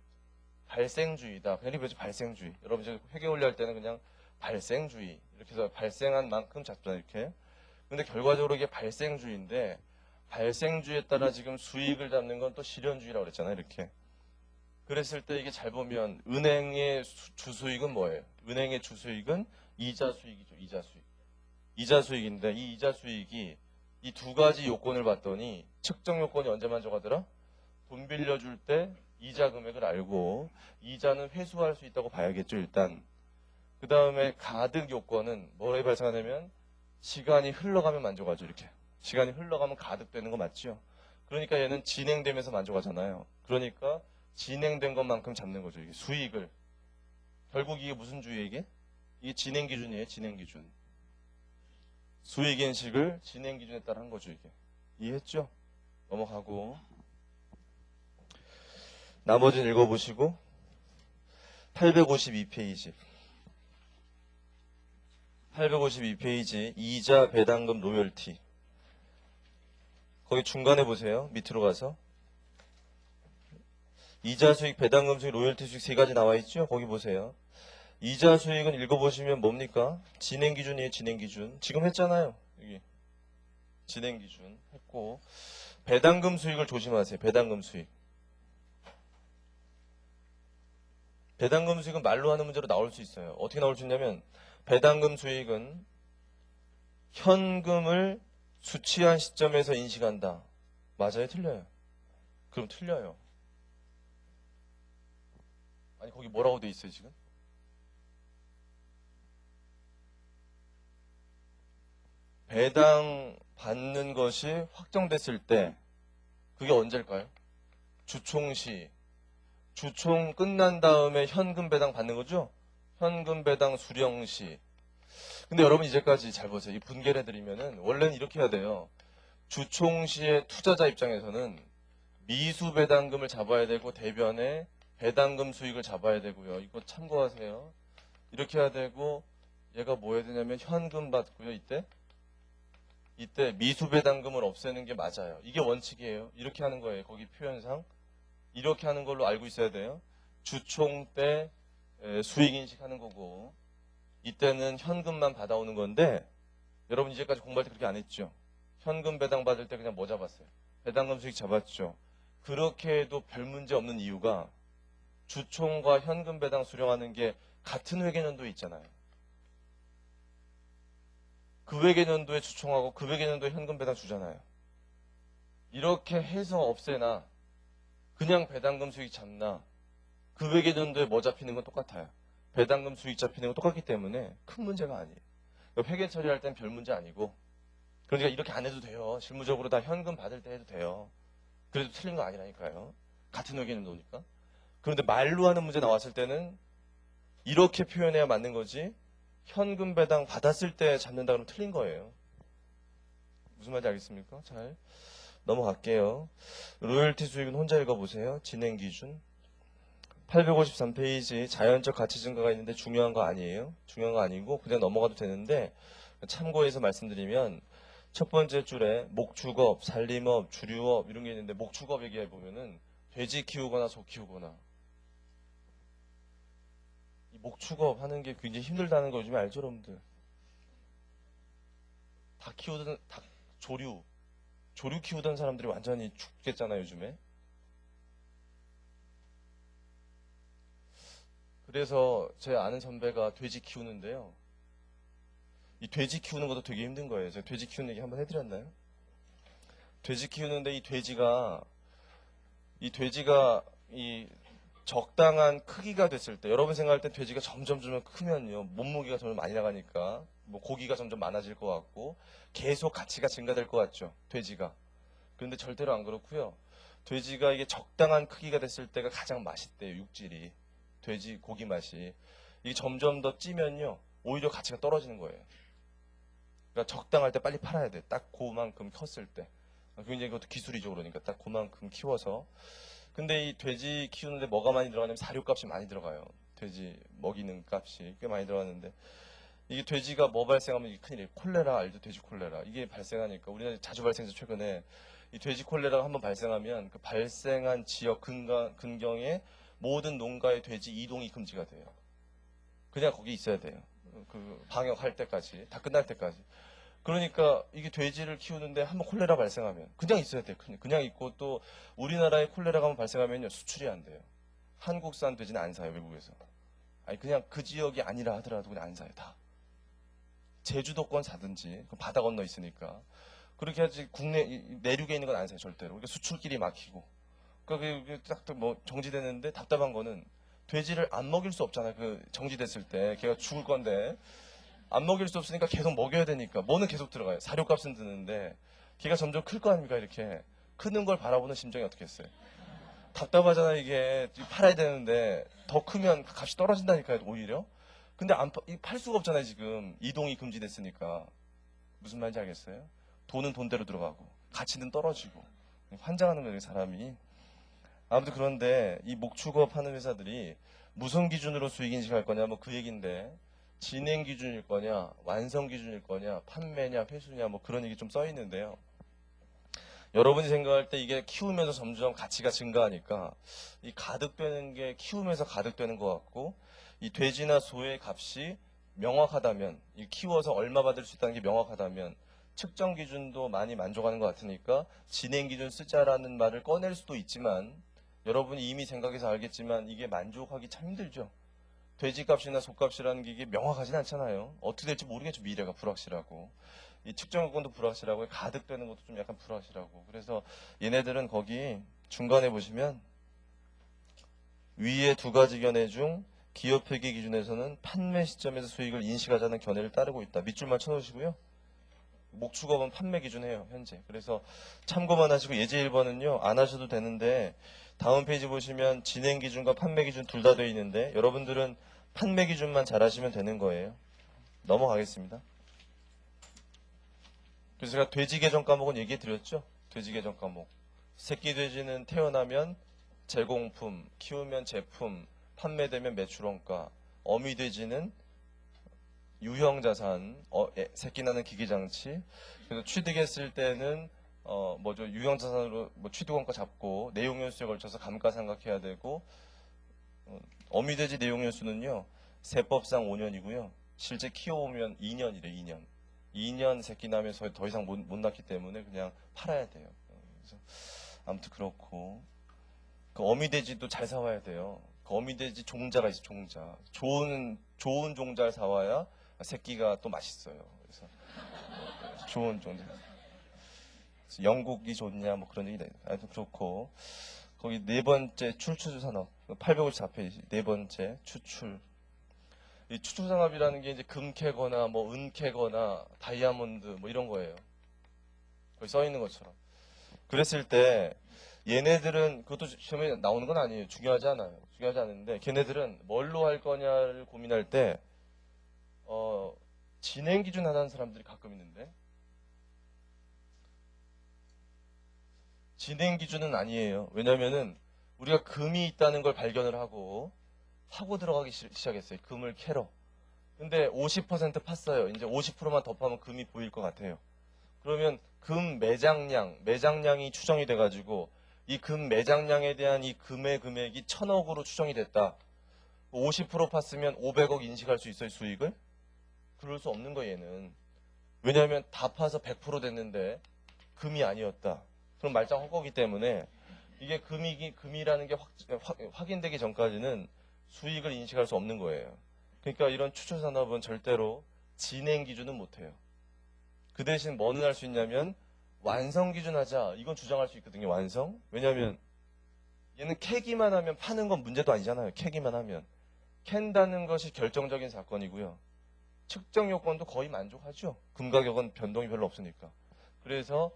발생주의다. 그냥 배우죠. 발생주의. 여러분 이제 회계 원리할 때는 그냥 발생주의 이렇게 해서 발생한 만큼 잡잖아요. 이렇게. 근데 결과적으로 이게 발생주의인데 발생주의에 따라 지금 수익을 잡는 건 또 실현주의라고 그랬잖아요. 이렇게. 그랬을 때 이게 잘 보면 은행의 주수익은 뭐예요? 은행의 주수익은 이자 수익이죠. 이자 수익. 이자 수익인데 이 이자 수익이 이 두 가지 요건을 봤더니 측정 요건이 언제 만족하더라? 돈 빌려줄 때 이자 금액을 알고 이자는 회수할 수 있다고 봐야겠죠. 일단. 그 다음에 가득 요건은 뭐에 발생하냐면 시간이 흘러가면 만족하죠. 이렇게. 시간이 흘러가면 가득되는 거 맞죠? 그러니까 얘는 진행되면서 만족하잖아요. 그러니까 진행된 것만큼 잡는 거죠. 이게 수익을. 결국 이게 무슨 주의예요, 이게? 이게 진행 기준이에요, 진행 기준. 수익 인식을 진행 기준에 따라 한 거죠, 이게. 이해했죠? 넘어가고. 나머지는 읽어보시고. 852페이지. 852페이지. 이자, 배당금, 로열티. 거기 중간에 보세요. 밑으로 가서. 이자 수익, 배당금 수익, 로열티 수익 세 가지 나와 있죠? 거기 보세요. 이자 수익은 읽어보시면 뭡니까? 진행 기준이에요, 진행 기준. 지금 했잖아요. 여기. 진행 기준 했고. 배당금 수익을 조심하세요. 배당금 수익. 배당금 수익은 말로 하는 문제로 나올 수 있어요. 어떻게 나올 수 있냐면 배당금 수익은 현금을 수취한 시점에서 인식한다. 맞아요? 틀려요? 그럼 틀려요. 아니 거기 뭐라고 돼 있어요 지금? 배당 받는 것이 확정됐을 때 그게 언제일까요? 주총시. 주총 끝난 다음에 현금 배당 받는 거죠? 현금 배당 수령시. 근데 여러분 이제까지 잘 보세요. 이 분개를 해드리면은 원래는 이렇게 해야 돼요. 주총시의 투자자 입장에서는 미수 배당금을 잡아야 되고 대변에 배당금 수익을 잡아야 되고요. 이거 참고하세요. 이렇게 해야 되고 얘가 뭐 해야 되냐면 현금 받고요. 이때 미수 배당금을 없애는 게 맞아요. 이게 원칙이에요. 이렇게 하는 거예요. 거기 표현상. 이렇게 하는 걸로 알고 있어야 돼요. 주총 때 수익 인식하는 거고 이때는 현금만 받아오는 건데 여러분 이제까지 공부할 때 그렇게 안 했죠. 현금 배당 받을 때 그냥 뭐 잡았어요? 배당금 수익 잡았죠. 그렇게 해도 별 문제 없는 이유가 주총과 현금 배당 수령하는 게 같은 회계연도에 있잖아요. 그 회계연도에 주총하고 그 회계연도에 현금 배당 주잖아요. 이렇게 해서 없애나 그냥 배당금 수익 잡나 그 회계연도에 뭐 잡히는 건 똑같아요. 배당금 수익 잡히는 건 똑같기 때문에 큰 문제가 아니에요. 회계 처리할 땐 별 문제 아니고 그러니까 이렇게 안 해도 돼요. 실무적으로 다 현금 받을 때 해도 돼요. 그래도 틀린 거 아니라니까요. 같은 회계연도니까. 그런데 말로 하는 문제 나왔을 때는 이렇게 표현해야 맞는 거지 현금 배당 받았을 때 잡는다 그러면 틀린 거예요. 무슨 말인지 알겠습니까? 잘 넘어갈게요. 로열티 수익은 혼자 읽어보세요. 진행 기준 853페이지 자연적 가치 증가가 있는데 중요한 거 아니에요. 중요한 거 아니고 그냥 넘어가도 되는데 참고해서 말씀드리면 첫 번째 줄에 목축업, 산림업, 주류업 이런 게 있는데 목축업 얘기해 보면은 돼지 키우거나 소 키우거나 이 목축업 하는 게 굉장히 힘들다는 거 요즘에 알죠, 여러분들? 닭 키우던 닭 조류 키우던 사람들이 완전히 죽겠잖아요, 요즘에. 그래서 제 아는 선배가 돼지 키우는데요. 이 돼지 키우는 것도 되게 힘든 거예요. 제가 돼지 키우는 얘기 한번 해드렸나요? 돼지 키우는데 이 적당한 크기가 됐을 때 여러분 생각할 때 돼지가 점점 크면요 몸무게가 점점 많이 나가니까 뭐 고기가 점점 많아질 것 같고 계속 가치가 증가될 것 같죠 돼지가. 그런데 절대로 안 그렇고요. 돼지가 이게 적당한 크기가 됐을 때가 가장 맛있대요. 육질이 돼지 고기 맛이 이게 점점 더 찌면요 오히려 가치가 떨어지는 거예요. 그러니까 적당할 때 빨리 팔아야 돼. 딱 그만큼 컸을 때. 굉장히 그것도 기술이죠. 그러니까 딱 그만큼 키워서. 근데 이 돼지 키우는데 뭐가 많이 들어가냐면 사료값이 많이 들어가요. 돼지 먹이는 값이 꽤 많이 들어가는데 이게 돼지가 뭐 발생하면 이게 큰일이에요. 콜레라 알죠? 돼지 콜레라. 이게 발생하니까 우리나라에 자주 발생해서 최근에 이 돼지 콜레라가 한번 발생하면 그 발생한 지역 근경에 모든 농가의 돼지 이동이 금지가 돼요. 그냥 거기 있어야 돼요. 그 방역할 때까지 다 끝날 때까지. 그러니까 이게 돼지를 키우는데 한번 콜레라 발생하면 그냥 있어야 돼요. 그냥 있고 또 우리나라에 콜레라가 한번 발생하면요 수출이 안 돼요. 한국산 돼지는 안 사요 외국에서. 아니 그냥 그 지역이 아니라 하더라도 그냥 안 사요 다. 제주도권 사든지 바다 건너 있으니까 그렇게 하지 국내 내륙에 있는 건 안 사요 절대로. 그러니까 수출길이 막히고. 그러니까 딱뭐 정지되는데 답답한 거는 돼지를 안 먹일 수 없잖아요. 그 정지됐을 때 걔가 죽을 건데. 안 먹일 수 없으니까 계속 먹여야 되니까 뭐는 계속 들어가요. 사료값은 드는데 걔가 점점 클 거 아닙니까 이렇게 크는 걸 바라보는 심정이 어떻겠어요. 답답하잖아요 이게 팔아야 되는데 더 크면 값이 떨어진다니까요 오히려. 근데 팔 수가 없잖아요 지금 이동이 금지됐으니까. 무슨 말인지 알겠어요? 돈은 돈대로 들어가고 가치는 떨어지고 환장하는 거예요 사람이. 아무튼 그런데 이 목축업 하는 회사들이 무슨 기준으로 수익 인식할 거냐 뭐 그 얘기인데 진행 기준일 거냐, 완성 기준일 거냐, 판매냐, 회수냐, 뭐 그런 얘기 좀 써 있는데요. 여러분이 생각할 때 이게 키우면서 점점 가치가 증가하니까 이 가득되는 게 키우면서 가득되는 것 같고 이 돼지나 소의 값이 명확하다면, 이 키워서 얼마 받을 수 있다는 게 명확하다면 측정 기준도 많이 만족하는 것 같으니까 진행 기준 쓰자라는 말을 꺼낼 수도 있지만 여러분이 이미 생각해서 알겠지만 이게 만족하기 참 힘들죠. 돼지값이나 소값이라는 게 이게 명확하진 않잖아요. 어떻게 될지 모르겠죠. 미래가 불확실하고. 이 측정 요건도 불확실하고 가득되는 것도 좀 약간 불확실하고. 그래서 얘네들은 거기 중간에 보시면 위에 두 가지 견해 중 기업 회계 기준에서는 판매 시점에서 수익을 인식하자는 견해를 따르고 있다. 밑줄만 쳐놓으시고요. 목축업은 판매 기준해요. 현재. 그래서 참고만 하시고 예제 1번은요. 안 하셔도 되는데 다음 페이지 보시면 진행 기준과 판매 기준 둘 다 되어 있는데 여러분들은 판매 기준만 잘 하시면 되는 거예요. 넘어가겠습니다. 그래서 제가 돼지 개정 과목은 얘기해 드렸죠. 돼지 개정 과목. 새끼 돼지는 태어나면 제공품, 키우면 제품, 판매되면 매출원가. 어미 돼지는 유형자산, 새끼 낳는 기계장치. 그래서 취득했을 때는 유형자산으로 취득원가 잡고 내용연수에 걸쳐서 감가상각해야 되고 어미돼지 내용연수는요 세법상 5년이고요 실제 키워오면 2년이래 2년. 2년 새끼 나면서 더 이상 못 낳기 때문에 그냥 팔아야 돼요. 그래서 아무튼 그렇고 그 어미돼지도 잘 사와야 돼요. 그 어미돼지 종자가 있어, 종자. 좋은 종자를 사와야 새끼가 또 맛있어요. 그래서 좋은 종자. 그래서 영국이 좋냐 뭐 그런 얘기 하여튼 그렇고 거기 네 번째 출추 산업 854페이지 네 번째 추출. 이 추출 산업이라는 게 이제 금 캐거나 뭐 은 캐거나 다이아몬드 뭐 이런 거예요. 거기 써 있는 것처럼. 그랬을 때 얘네들은 그것도 시험에 나오는 건 아니에요. 중요하지 않아요. 중요하지 않은데 걔네들은 뭘로 할 거냐를 고민할 때 진행 기준 하는 사람들이 가끔 있는데 진행 기준은 아니에요. 왜냐면은 우리가 금이 있다는 걸 발견을 하고 파고 들어가기 시작했어요. 금을 캐러. 근데 50% 팠어요. 이제 50%만 더 파면 금이 보일 것 같아요. 그러면 금 매장량이 추정이 돼가지고 이 금 매장량에 대한 이 금의 금액이 1000억으로 추정이 됐다. 50% 팠으면 500억 인식할 수 있어요, 수익을? 그럴 수 없는 거예요, 얘는. 왜냐하면 다 파서 100% 됐는데 금이 아니었다. 그럼 말짱 헛거기 때문에 이게 금이라는 게 확인되기 전까지는 수익을 인식할 수 없는 거예요. 그러니까 이런 추출 산업은 절대로 진행 기준은 못해요. 그 대신 뭐는 할 수 있냐면 완성 기준 하자. 이건 주장할 수 있거든요. 완성. 왜냐하면 얘는 캐기만 하면 파는 건 문제도 아니잖아요. 캐기만 하면. 캔다는 것이 결정적인 사건이고요. 측정 요건도 거의 만족하죠. 금 가격은 변동이 별로 없으니까. 그래서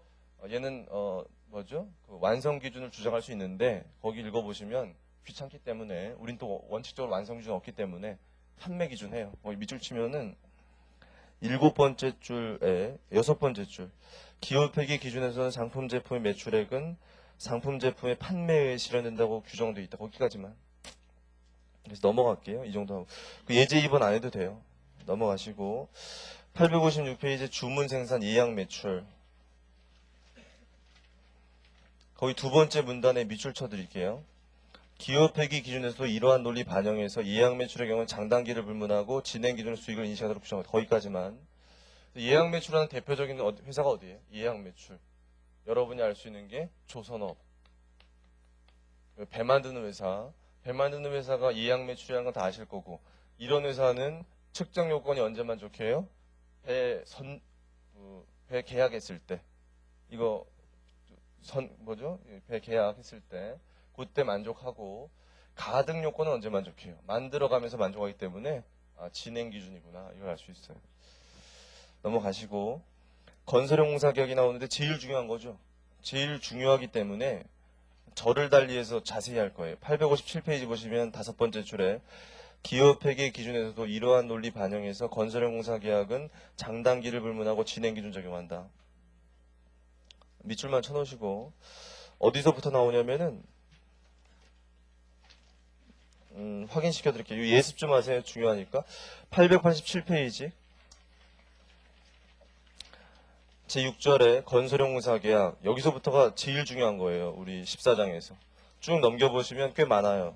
얘는 그 완성 기준을 주장할 수 있는데 거기 읽어보시면 귀찮기 때문에 우린 또 원칙적으로 완성 기준 없기 때문에 판매 기준 해요. 밑줄 치면은 7번째 줄에 6번째 줄 기업회계 기준에서는 상품 제품의 매출액은 상품 제품의 판매에 실현된다고 규정되어 있다. 거기까지만. 그래서 넘어갈게요. 이 정도 하고. 그 예제 2번 안 해도 돼요. 넘어가시고 856페이지 주문 생산 예약 매출 거기 두 번째 문단에 밑줄 쳐드릴게요. 기업회계 기준에서도 이러한 논리 반영해서 예약 매출의 경우는 장단기를 불문하고 진행 기준의 수익을 인식하도록 규정합니다. 거기까지만. 예약 매출하는 대표적인 회사가 어디예요? 예약 매출. 여러분이 알 수 있는 게 조선업. 배 만드는 회사. 배 만드는 회사가 예약 매출이라는 건 다 아실 거고. 이런 회사는 측정 요건이 언제 만족해요? 배 계약했을 때. 이거 배 계약했을 때. 그때 만족하고 가등 요건은 언제 만족해요? 만들어가면서 만족하기 때문에 진행 기준이구나. 이걸 알 수 있어요. 넘어가시고 건설용 공사 계약이 나오는데 제일 중요한 거죠. 제일 중요하기 때문에 절을 달리해서 자세히 할 거예요. 857페이지 보시면 5번째 줄에 기업회계 기준에서도 이러한 논리 반영해서 건설용 공사 계약은 장단기를 불문하고 진행 기준 적용한다. 밑줄만 쳐놓으시고 어디서부터 나오냐면은 확인시켜 드릴게요. 예습 좀 하세요. 중요하니까. 887페이지 제6절에 건설용 공사 계약 여기서부터가 제일 중요한 거예요. 우리 14장에서. 쭉 넘겨보시면 꽤 많아요.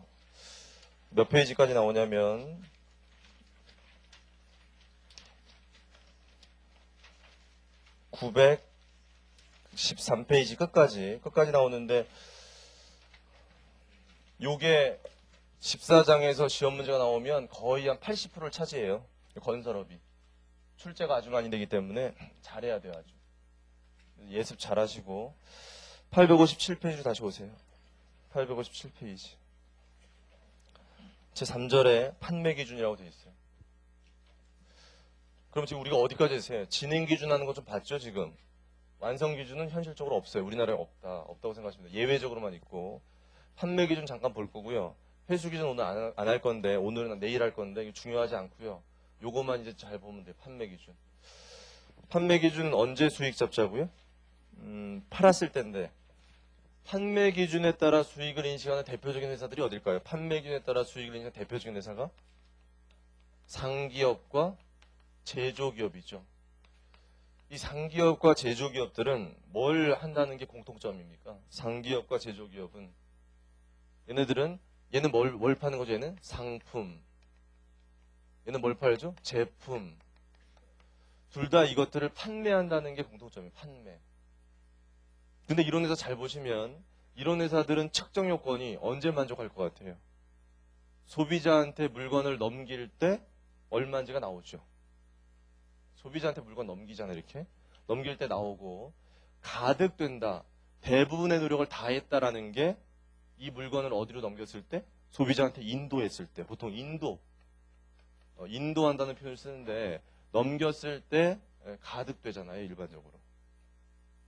몇 페이지까지 나오냐면 913페이지 끝까지 나오는데 요게 14장에서 시험 문제가 나오면 거의 한 80%를 차지해요. 건설업이. 출제가 아주 많이 되기 때문에 잘해야 돼요. 아주. 예습 잘 하시고 857페이지로 다시 오세요. 857페이지 제3절에 판매 기준이라고 되어 있어요. 그럼 지금 우리가 어디까지 했어요? 진행 기준 하는 거 좀 봤죠 지금? 완성 기준은 현실적으로 없어요. 우리나라에 없다고 생각하시면 돼요. 예외적으로만 있고 판매 기준 잠깐 볼 거고요. 회수 기준 오늘 안 할 건데 오늘은 내일 할 건데 이거 중요하지 않고요. 요거만 이제 잘 보면 돼요. 판매 기준. 판매 기준 언제 수익 잡자고요? 팔았을 때인데 판매 기준에 따라 수익을 인식하는 대표적인 회사들이 어딜까요? 판매 기준에 따라 수익을 인식하는 대표적인 회사가 상기업과 제조기업이죠. 이 상기업과 제조기업들은 뭘 한다는 게 공통점입니까? 상기업과 제조기업은 얘는 뭘 파는 거죠? 얘는 상품. 얘는 뭘 팔죠? 제품. 둘 다 이것들을 판매한다는 게 공통점이에요. 판매. 근데 이런 회사 잘 보시면 이런 회사들은 측정 요건이 언제 만족할 것 같아요? 소비자한테 물건을 넘길 때 얼마인지가 나오죠. 소비자한테 물건 넘기잖아요. 이렇게. 넘길 때 나오고 가득된다. 대부분의 노력을 다했다라는 게 이 물건을 어디로 넘겼을 때? 소비자한테 인도했을 때. 보통 인도한다는 표현을 쓰는데 넘겼을 때 가득되잖아요. 일반적으로.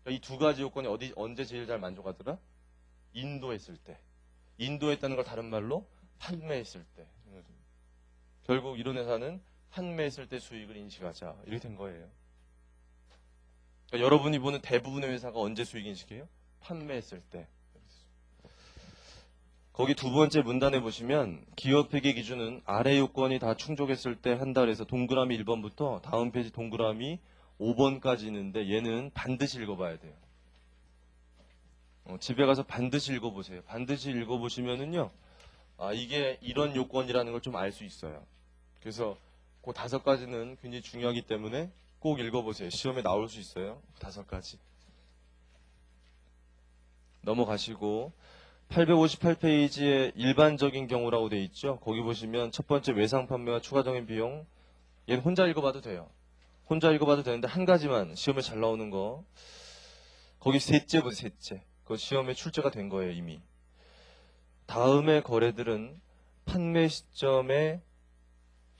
이 두 가지 요건이 언제 제일 잘 만족하더라? 인도했을 때. 인도했다는 걸 다른 말로 판매했을 때. 결국 이런 회사는 판매했을 때 수익을 인식하자. 이렇게 된 거예요. 그러니까 여러분이 보는 대부분의 회사가 언제 수익 인식해요? 판매했을 때. 거기 두 번째 문단에 보시면 기업회계 기준은 아래 요건이 다 충족했을 때 한다 그래서 동그라미 1번부터 다음 페이지 동그라미 5번까지 있는데 얘는 반드시 읽어봐야 돼요. 집에 가서 반드시 읽어보세요. 반드시 읽어보시면은요, 이게 이런 요건이라는 걸 좀 알 수 있어요. 그래서 그 5가지는 굉장히 중요하기 때문에 꼭 읽어보세요. 시험에 나올 수 있어요. 5가지. 넘어가시고 858페이지에 일반적인 경우라고 되어 있죠. 거기 보시면 첫 번째 외상 판매와 추가적인 비용. 얘는 혼자 읽어봐도 돼요. 혼자 읽어봐도 되는데 한 가지만 시험에 잘 나오는 거. 거기 셋째 보세요. 셋째. 그 시험에 출제가 된 거예요. 이미. 다음의 거래들은 판매 시점에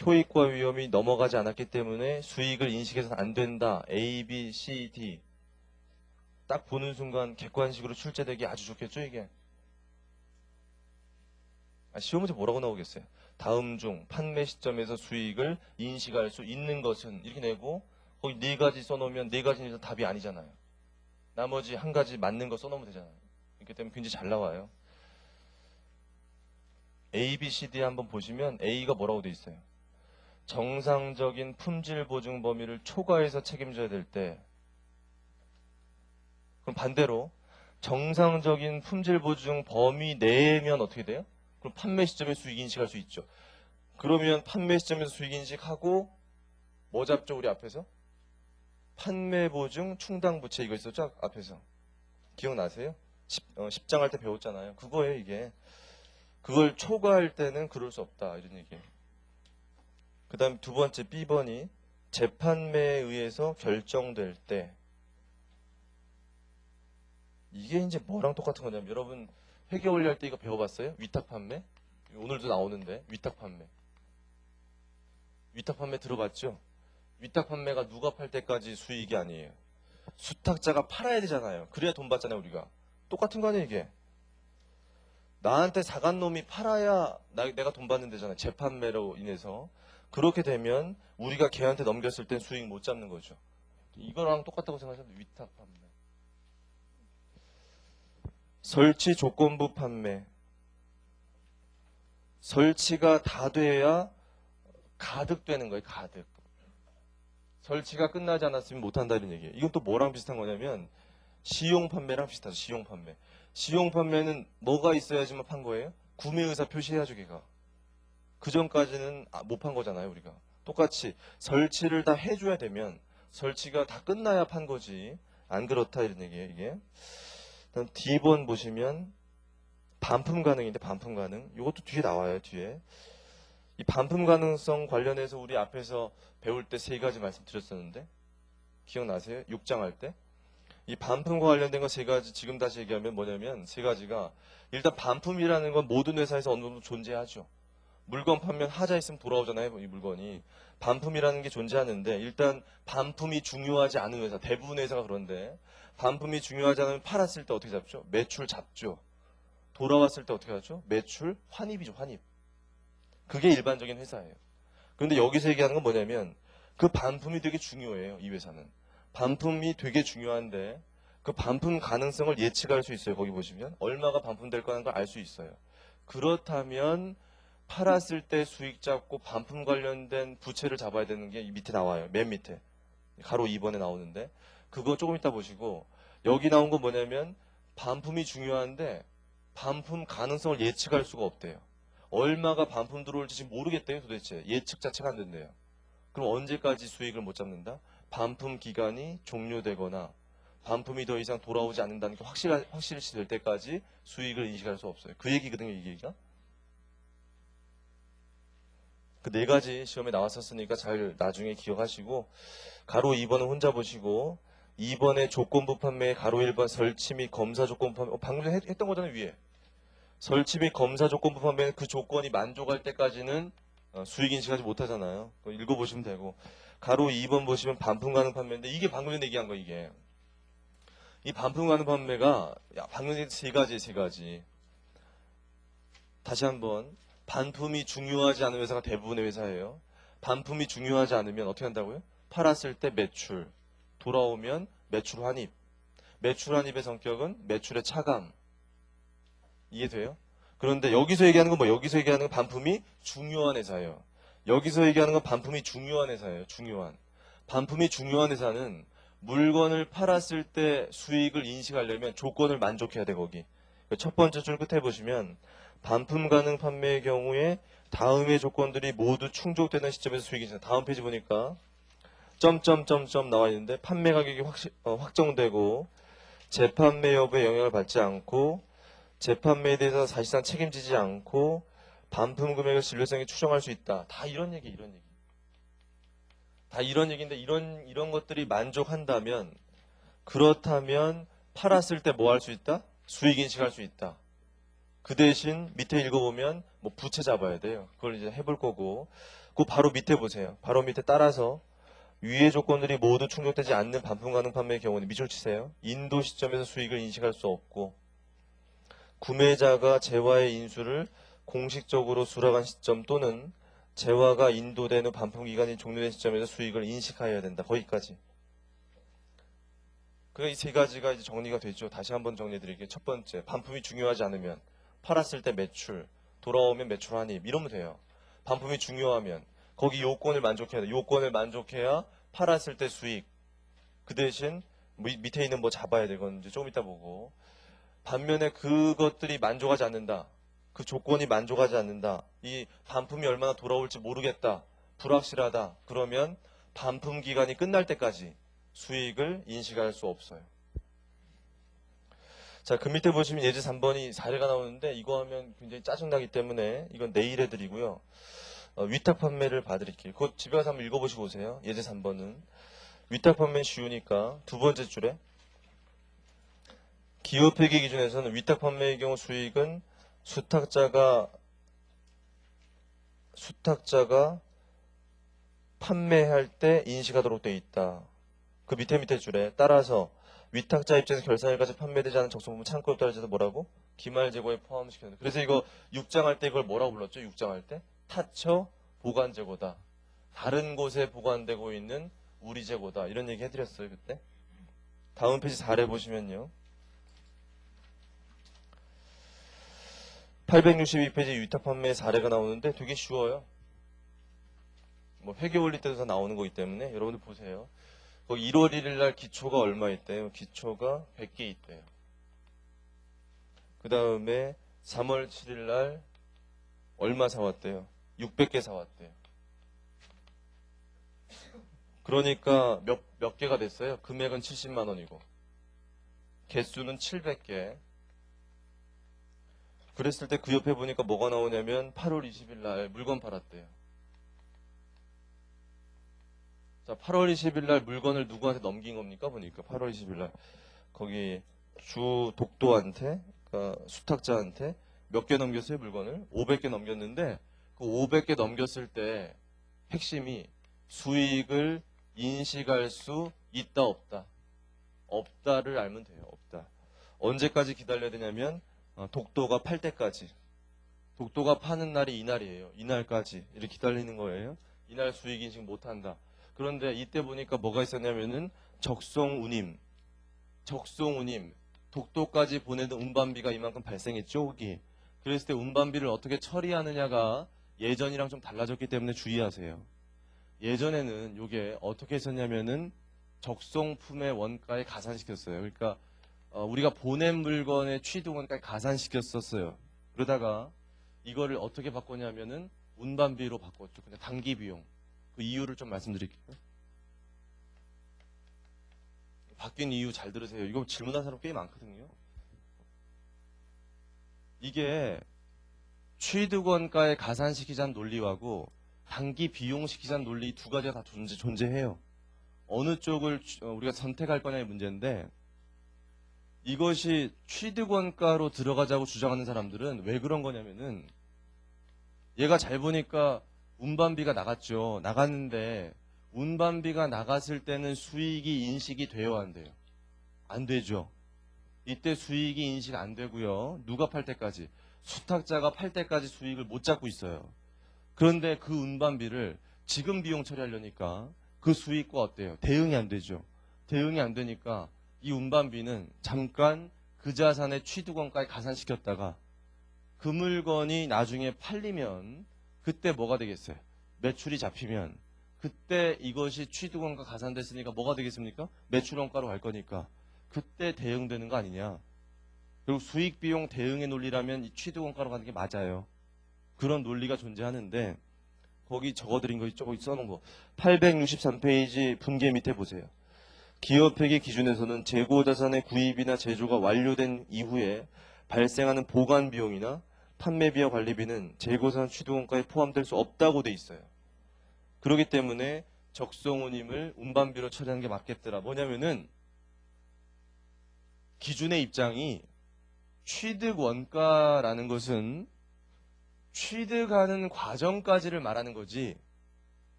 효익과 위험이 넘어가지 않았기 때문에 수익을 인식해서는 안 된다. A, B, C, D. 딱 보는 순간 객관식으로 출제되기 아주 좋겠죠, 이게? 시험 문제 뭐라고 나오겠어요? 다음 중 판매 시점에서 수익을 인식할 수 있는 것은 이렇게 내고 거기 4가지 써놓으면 4가지 중에서 답이 아니잖아요. 나머지 한 가지 맞는 거 써놓으면 되잖아요. 그렇기 때문에 굉장히 잘 나와요. A, B, C, D 한번 보시면 A가 뭐라고 돼 있어요? 정상적인 품질 보증 범위를 초과해서 책임져야 될 때, 그럼 반대로 정상적인 품질 보증 범위 내면 어떻게 돼요? 그럼 판매 시점에 수익 인식할 수 있죠. 그러면 판매 시점에서 수익 인식하고 뭐 잡죠? 우리 앞에서? 판매 보증 충당 부채 이거 있었죠? 앞에서. 기억나세요? 10장 할 때 배웠잖아요. 그거예요, 이게. 그걸 초과할 때는 그럴 수 없다. 이런 얘기예요. 그 다음 두 번째 B번이 재판매에 의해서 결정될 때. 이게 이제 뭐랑 똑같은 거냐면 여러분 회계 원리할 때 이거 배워봤어요? 위탁 판매? 오늘도 나오는데 위탁 판매. 위탁 판매 들어봤죠? 위탁 판매가 누가 팔 때까지 수익이 아니에요. 수탁자가 팔아야 되잖아요. 그래야 돈 받잖아요, 우리가. 똑같은 거 아니에요, 이게. 나한테 사간 놈이 팔아야 내가 돈 받는 데잖아요. 재판매로 인해서. 그렇게 되면 우리가 걔한테 넘겼을 땐 수익 못 잡는 거죠. 이거랑 똑같다고 생각하시면 위탁 판매. 설치 조건부 판매. 설치가 다 돼야 가득되는 거예요, 가득. 설치가 끝나지 않았으면 못한다 이런 얘기예요. 이건 또 뭐랑 비슷한 거냐면 시용 판매랑 비슷하죠. 시용 판매. 시용 판매는 뭐가 있어야지만 판 거예요? 구매 의사 표시해야죠, 걔가. 그 전까지는 못 판 거잖아요, 우리가. 똑같이 설치를 다 해줘야 되면 설치가 다 끝나야 판 거지. 안 그렇다 이런 얘기예요, 이게. 다음 D번 보시면 반품 가능인데 반품 가능. 이것도 뒤에 나와요, 뒤에. 이 반품 가능성 관련해서 우리 앞에서 배울 때 3가지 말씀드렸었는데 기억나세요? 6장 할 때. 이 반품과 관련된 거 3가지 지금 다시 얘기하면 뭐냐면 3가지가 일단 반품이라는 건 모든 회사에서 어느 정도 존재하죠. 물건 판매는 하자 있으면 돌아오잖아요, 이 물건이. 반품이라는 게 존재하는데 일단 반품이 중요하지 않은 회사, 대부분의 회사가 그런데 반품이 중요하지 않으면 팔았을 때 어떻게 잡죠? 매출 잡죠. 돌아왔을 때 어떻게 하죠? 매출 환입이죠, 환입. 그게 일반적인 회사예요. 그런데 여기서 얘기하는 건 뭐냐면 그 반품이 되게 중요해요. 이 회사는. 반품이 되게 중요한데 그 반품 가능성을 예측할 수 있어요. 거기 보시면 얼마가 반품될 거라는 걸 알 수 있어요. 그렇다면 팔았을 때 수익 잡고 반품 관련된 부채를 잡아야 되는 게 밑에 나와요. 맨 밑에. 가로 2번에 나오는데 그거 조금 이따 보시고 여기 나온 건 뭐냐면 반품이 중요한데 반품 가능성을 예측할 수가 없대요. 얼마가 반품 들어올지 지금 모르겠대요, 도대체. 예측 자체가 안 된대요. 그럼 언제까지 수익을 못 잡는다? 반품 기간이 종료되거나 반품이 더 이상 돌아오지 않는다는 게 확실시 될 때까지 수익을 인식할 수 없어요. 그 얘기거든요, 이 얘기가. 그 네 가지 시험에 나왔었으니까 잘 나중에 기억하시고, 가로 2번은 혼자 보시고, 2번의 조건부 판매 가로 1번 설치 및 검사 조건부 판매, 방금 전에 했던 거잖아요, 위에. 설치 및 검사 조건부 판매는 그 조건이 만족할 때까지는 수익 인식하지 못하잖아요. 그거 읽어보시면 되고, 가로 2번 보시면 반품 가능 판매인데, 이게 방금 전에 얘기한 거, 이게. 이 반품 가능 판매가, 방금 전에 세 가지. 다시 한번, 반품이 중요하지 않은 회사가 대부분의 회사예요. 반품이 중요하지 않으면 어떻게 한다고요? 팔았을 때 매출, 돌아오면 매출 환입. 매출 환입의 성격은 매출의 차감. 이해돼요? 그런데 여기서 얘기하는 건 뭐? 여기서 얘기하는 건 반품이 중요한 회사예요. 여기서 얘기하는 건 반품이 중요한 회사예요. 중요한. 반품이 중요한 회사는 물건을 팔았을 때 수익을 인식하려면 조건을 만족해야 돼, 거기. 첫 번째 줄 끝에 보시면 반품 가능 판매의 경우에 다음의 조건들이 모두 충족되는 시점에서 수익이 있어요. 다음 페이지 보니까 점점점점 나와 있는데 판매 가격이 확정되고 재판매 여부에 영향을 받지 않고 재판매에 대해서 사실상 책임지지 않고 반품 금액을 진료성에 추정할 수 있다. 다 이런 얘기. 다 이런 얘기인데 이런 것들이 만족한다면 그렇다면 팔았을 때 뭐 할 수 있다? 수익 인식할 수 있다. 그 대신 밑에 읽어보면 뭐 부채 잡아야 돼요. 그걸 이제 해볼 거고 그 바로 밑에 보세요. 바로 밑에 따라서 위의 조건들이 모두 충족되지 않는 반품 가능 판매의 경우는 밑줄 치세요. 인도 시점에서 수익을 인식할 수 없고 구매자가 재화의 인수를 공식적으로 수락한 시점 또는 재화가 인도된 후 반품 기간이 종료된 시점에서 수익을 인식하여야 된다. 거기까지. 그러니까 이 세 가지가 이제 정리가 되죠. 다시 한번 정리해 드릴게요. 첫 번째, 반품이 중요하지 않으면 팔았을 때 매출, 돌아오면 매출 환입 이러면 돼요. 반품이 중요하면 거기 요건을 만족해야 돼. 요건을 만족해야 팔았을 때 수익. 그 대신 밑에 있는 뭐 잡아야 되건 이제 조금 이따 보고. 반면에 그것들이 만족하지 않는다. 그 조건이 만족하지 않는다. 이 반품이 얼마나 돌아올지 모르겠다. 불확실하다. 그러면 반품 기간이 끝날 때까지 수익을 인식할 수 없어요. 자, 그 밑에 보시면 예제 3번이 사례가 나오는데 이거 하면 굉장히 짜증나기 때문에 이건 내일 해드리고요. 위탁 판매를 봐드릴게요. 그거 집에 가서 한번 읽어보시고 오세요. 예제 3번은. 위탁 판매 쉬우니까 두 번째 줄에 기업회계 기준에서는 위탁 판매의 경우 수익은 수탁자가 판매할 때 인식하도록 되어 있다. 그 밑에 줄에 따라서 위탁자 입장에서 결산일까지 판매되지 않은 적성부분 창고에 따라서 뭐라고? 기말 재고에 포함시켰는데 그래서 이거 6장 할 때 이걸 뭐라고 불렀죠? 6장 할 때? 타처 보관 재고다. 다른 곳에 보관되고 있는 우리 재고다. 이런 얘기 해드렸어요 그때. 다음 페이지 4례 보시면요. 862페이지 위탁 판매 사례가 나오는데 되게 쉬워요. 뭐 회계 올릴 때도 다 나오는 거기 때문에 여러분들 보세요. 거기 1월 1일 날 기초가 얼마 있대요? 기초가 100개 있대요. 그 다음에 3월 7일 날 얼마 사왔대요? 600개 사왔대요. 그러니까 몇 개가 됐어요? 금액은 70만 원이고 개수는 700개. 그랬을 때 그 옆에 보니까 뭐가 나오냐면 8월 20일 날 물건 팔았대요. 자, 8월 20일 날 물건을 누구한테 넘긴 겁니까? 보니까 8월 20일 날 거기 주 독도한테 그러니까 수탁자한테 몇 개 넘겼어요? 물건을 500개 넘겼는데 그 500개 넘겼을 때 핵심이 수익을 인식할 수 있다 없다. 없다를 알면 돼요. 없다. 언제까지 기다려야 되냐면 독도가 팔 때까지. 독도가 파는 날이 이날이에요. 이날까지 이렇게 기다리는 거예요. 이날 수익 인식 못한다. 그런데 이때 보니까 뭐가 있었냐면은 적송운임, 독도까지 보내는 운반비가 이만큼 발생했죠, 여기. 그랬을 때 운반비를 어떻게 처리하느냐가 예전이랑 좀 달라졌기 때문에 주의하세요. 예전에는 이게 어떻게 했었냐면은 적송품의 원가에 가산시켰어요. 그러니까 우리가 보낸 물건의 취득원가에 가산시켰었어요. 그러다가 이거를 어떻게 바꿨냐면은 운반비로 바꿨죠. 그냥 단기 비용. 그 이유를 좀 말씀드릴게요. 바뀐 이유 잘 들으세요. 이거 질문한 사람 꽤 많거든요. 이게 취득원가에 가산시키자는 논리하고 단기 비용시키자는 논리 두 가지가 다 존재해요. 어느 쪽을 우리가 선택할 거냐의 문제인데 이것이 취득원가로 들어가자고 주장하는 사람들은 왜 그런 거냐면은 얘가 잘 보니까 운반비가 나갔죠. 나갔는데 운반비가 나갔을 때는 수익이 인식이 돼요, 안 돼요? 안 되죠. 이때 수익이 인식 안 되고요. 누가 팔 때까지? 수탁자가 팔 때까지 수익을 못 잡고 있어요. 그런데 그 운반비를 지금 비용 처리하려니까 그 수익과 어때요? 대응이 안 되죠. 대응이 안 되니까 이 운반비는 잠깐 그 자산의 취득원가에 가산시켰다가 그 물건이 나중에 팔리면 그때 뭐가 되겠어요? 매출이 잡히면 그때 이것이 취득원가 가산됐으니까 뭐가 되겠습니까? 매출원가로 갈 거니까 그때 대응되는 거 아니냐. 그리고 수익 비용 대응의 논리라면 이 취득원가로 가는 게 맞아요. 그런 논리가 존재하는데 거기 적어드린 거 있죠? 거기 써놓은 거 863페이지 분계 밑에 보세요. 기업회계 기준에서는 재고자산의 구입이나 제조가 완료된 이후에 발생하는 보관 비용이나 판매비와 관리비는 재고자산 취득원가에 포함될 수 없다고 돼 있어요. 그렇기 때문에 적성운임을 운반비로 처리하는 게 맞겠더라. 뭐냐면은 기준의 입장이 취득원가라는 것은 취득하는 과정까지를 말하는 거지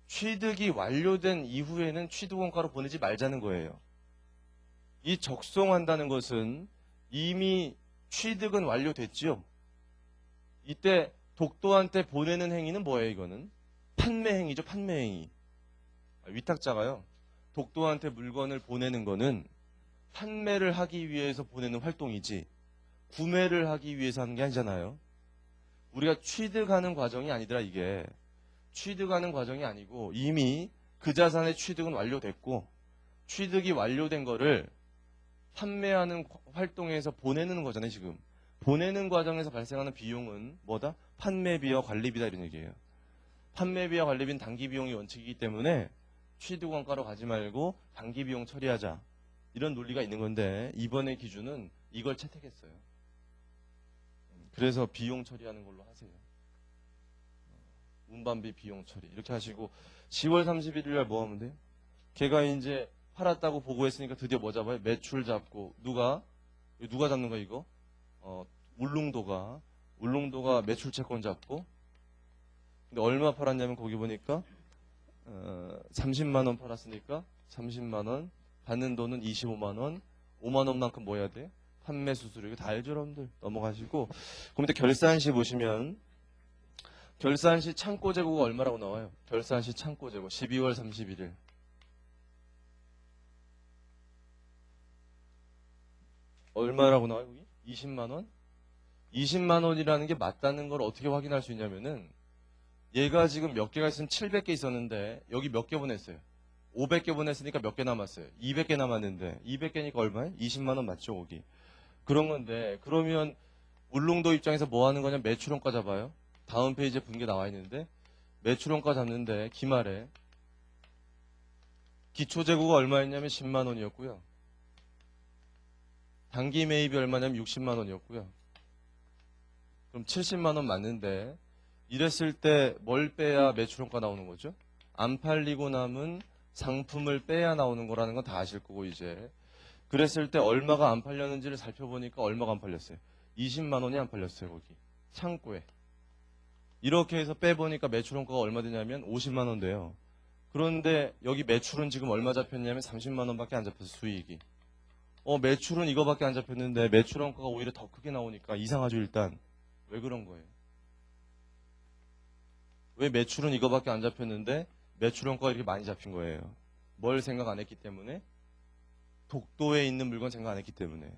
취득이 완료된 이후에는 취득원가로 보내지 말자는 거예요. 이 적송한다는 것은 이미 취득은 완료됐죠. 이때 독도한테 보내는 행위는 뭐예요? 이거는 판매 행위죠. 판매 행위. 위탁자가요. 독도한테 물건을 보내는 거는 판매를 하기 위해서 보내는 활동이지 구매를 하기 위해서 하는 게 아니잖아요. 우리가 취득하는 과정이 아니더라 이게. 취득하는 과정이 아니고 이미 그 자산의 취득은 완료됐고 취득이 완료된 거를 판매하는 활동에서 보내는 거잖아요 지금. 보내는 과정에서 발생하는 비용은 뭐다? 판매비와 관리비다 이런 얘기예요. 판매비와 관리비는 단기 비용이 원칙이기 때문에 취득원가로 가지 말고 단기 비용 처리하자. 이런 논리가 있는 건데 이번의 기준은 이걸 채택했어요. 그래서 비용 처리하는 걸로 하세요. 운반비 비용 처리 이렇게 하시고 10월 31일 날 뭐 하면 돼요? 걔가 이제 팔았다고 보고했으니까 드디어 뭐 잡아요? 매출 잡고 누가 잡는 거야 이거? 울릉도가 매출 채권 잡고 근데 얼마 팔았냐면 거기 보니까 30만 원 팔았으니까 30만 원 받는 돈은 25만 원 5만 원만큼 뭐 해야 돼? 판매 수수료 이거 다 알죠 여러분들 넘어가시고 그럼 또 결산시 보시면 결산시 창고 재고가 얼마라고 나와요? 결산시 창고 재고 12월 31일 얼마라고 나와요? 여기? 20만 원? 20만 원이라는 게 맞다는 걸 어떻게 확인할 수 있냐면은 얘가 지금 몇 개가 있으면 700개 있었는데 여기 몇 개 보냈어요? 500개 보냈으니까 몇 개 남았어요? 200개 남았는데 200개니까 얼마예요? 20만 원 맞죠 거기? 그런 건데 그러면 울릉도 입장에서 뭐 하는 거냐? 매출원가 잡아요. 다음 페이지에 분계 나와 있는데 매출원가 잡는데 기말에 기초재고가 얼마였냐면 10만 원이었고요. 단기 매입이 얼마냐면 60만 원이었고요. 그럼 70만 원 맞는데 이랬을 때 뭘 빼야 매출원가 나오는 거죠? 안 팔리고 남은 상품을 빼야 나오는 거라는 건 다 아실 거고 이제 그랬을 때 얼마가 안 팔렸는지를 살펴보니까 얼마가 안 팔렸어요? 20만 원이 안 팔렸어요 거기 창고에. 이렇게 해서 빼보니까 매출원가가 얼마 되냐면 50만 원 돼요. 그런데 여기 매출은 지금 얼마 잡혔냐면 30만 원밖에 안 잡혔어 수익이. 매출은 이거밖에 안 잡혔는데 매출원가가 오히려 더 크게 나오니까 이상하죠 일단. 왜 그런 거예요? 왜 매출은 이거밖에 안 잡혔는데 매출원가가 이렇게 많이 잡힌 거예요? 뭘 생각 안 했기 때문에? 독도에 있는 물건 생각 안 했기 때문에.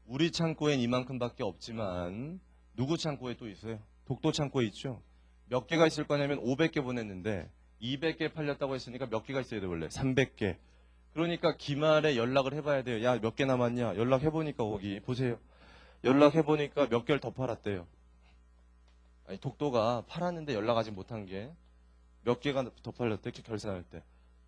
우리 창고엔 이만큼밖에 없지만 누구 창고에 또 있어요? 독도 창고에 있죠. 몇 개가 있을 거냐면 500개 보냈는데 200개 팔렸다고 했으니까 몇 개가 있어야 돼 원래? 300개. 그러니까 기말에 연락을 해봐야 돼요. 야, 몇 개 남았냐? 연락해보니까 거기 보세요. 연락해보니까 몇 개를 더 팔았대요. 아니, 독도가 팔았는데 연락하지 못한 게 몇 개가 더 팔렸대? 결산할 때.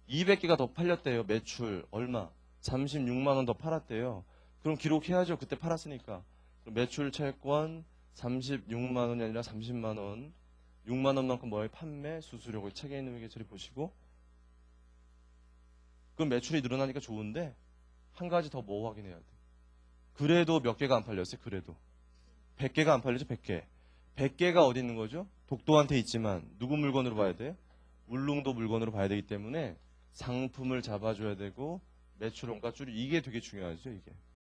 200개가 더 팔렸대요. 매출 얼마? 36만 원 더 팔았대요. 그럼 기록해야죠. 그때 팔았으니까. 그럼 매출 채권 36만 원이 아니라 30만 원. 6만 원만큼 뭐예요? 판매, 수수료고 책에 있는 게 저리 보시고. 그럼 매출이 늘어나니까 좋은데 한 가지 더 뭐 확인해야 돼. 그래도 몇 개가 안 팔렸어요. 그래도 100개가 안 팔렸죠. 100개. 100개가 어디 있는 거죠? 독도한테 있지만 누구 물건으로 봐야 돼요? 울릉도 물건으로 봐야 되기 때문에 상품을 잡아줘야 되고 매출 원가 줄이 이게 되게 중요하죠. 이게.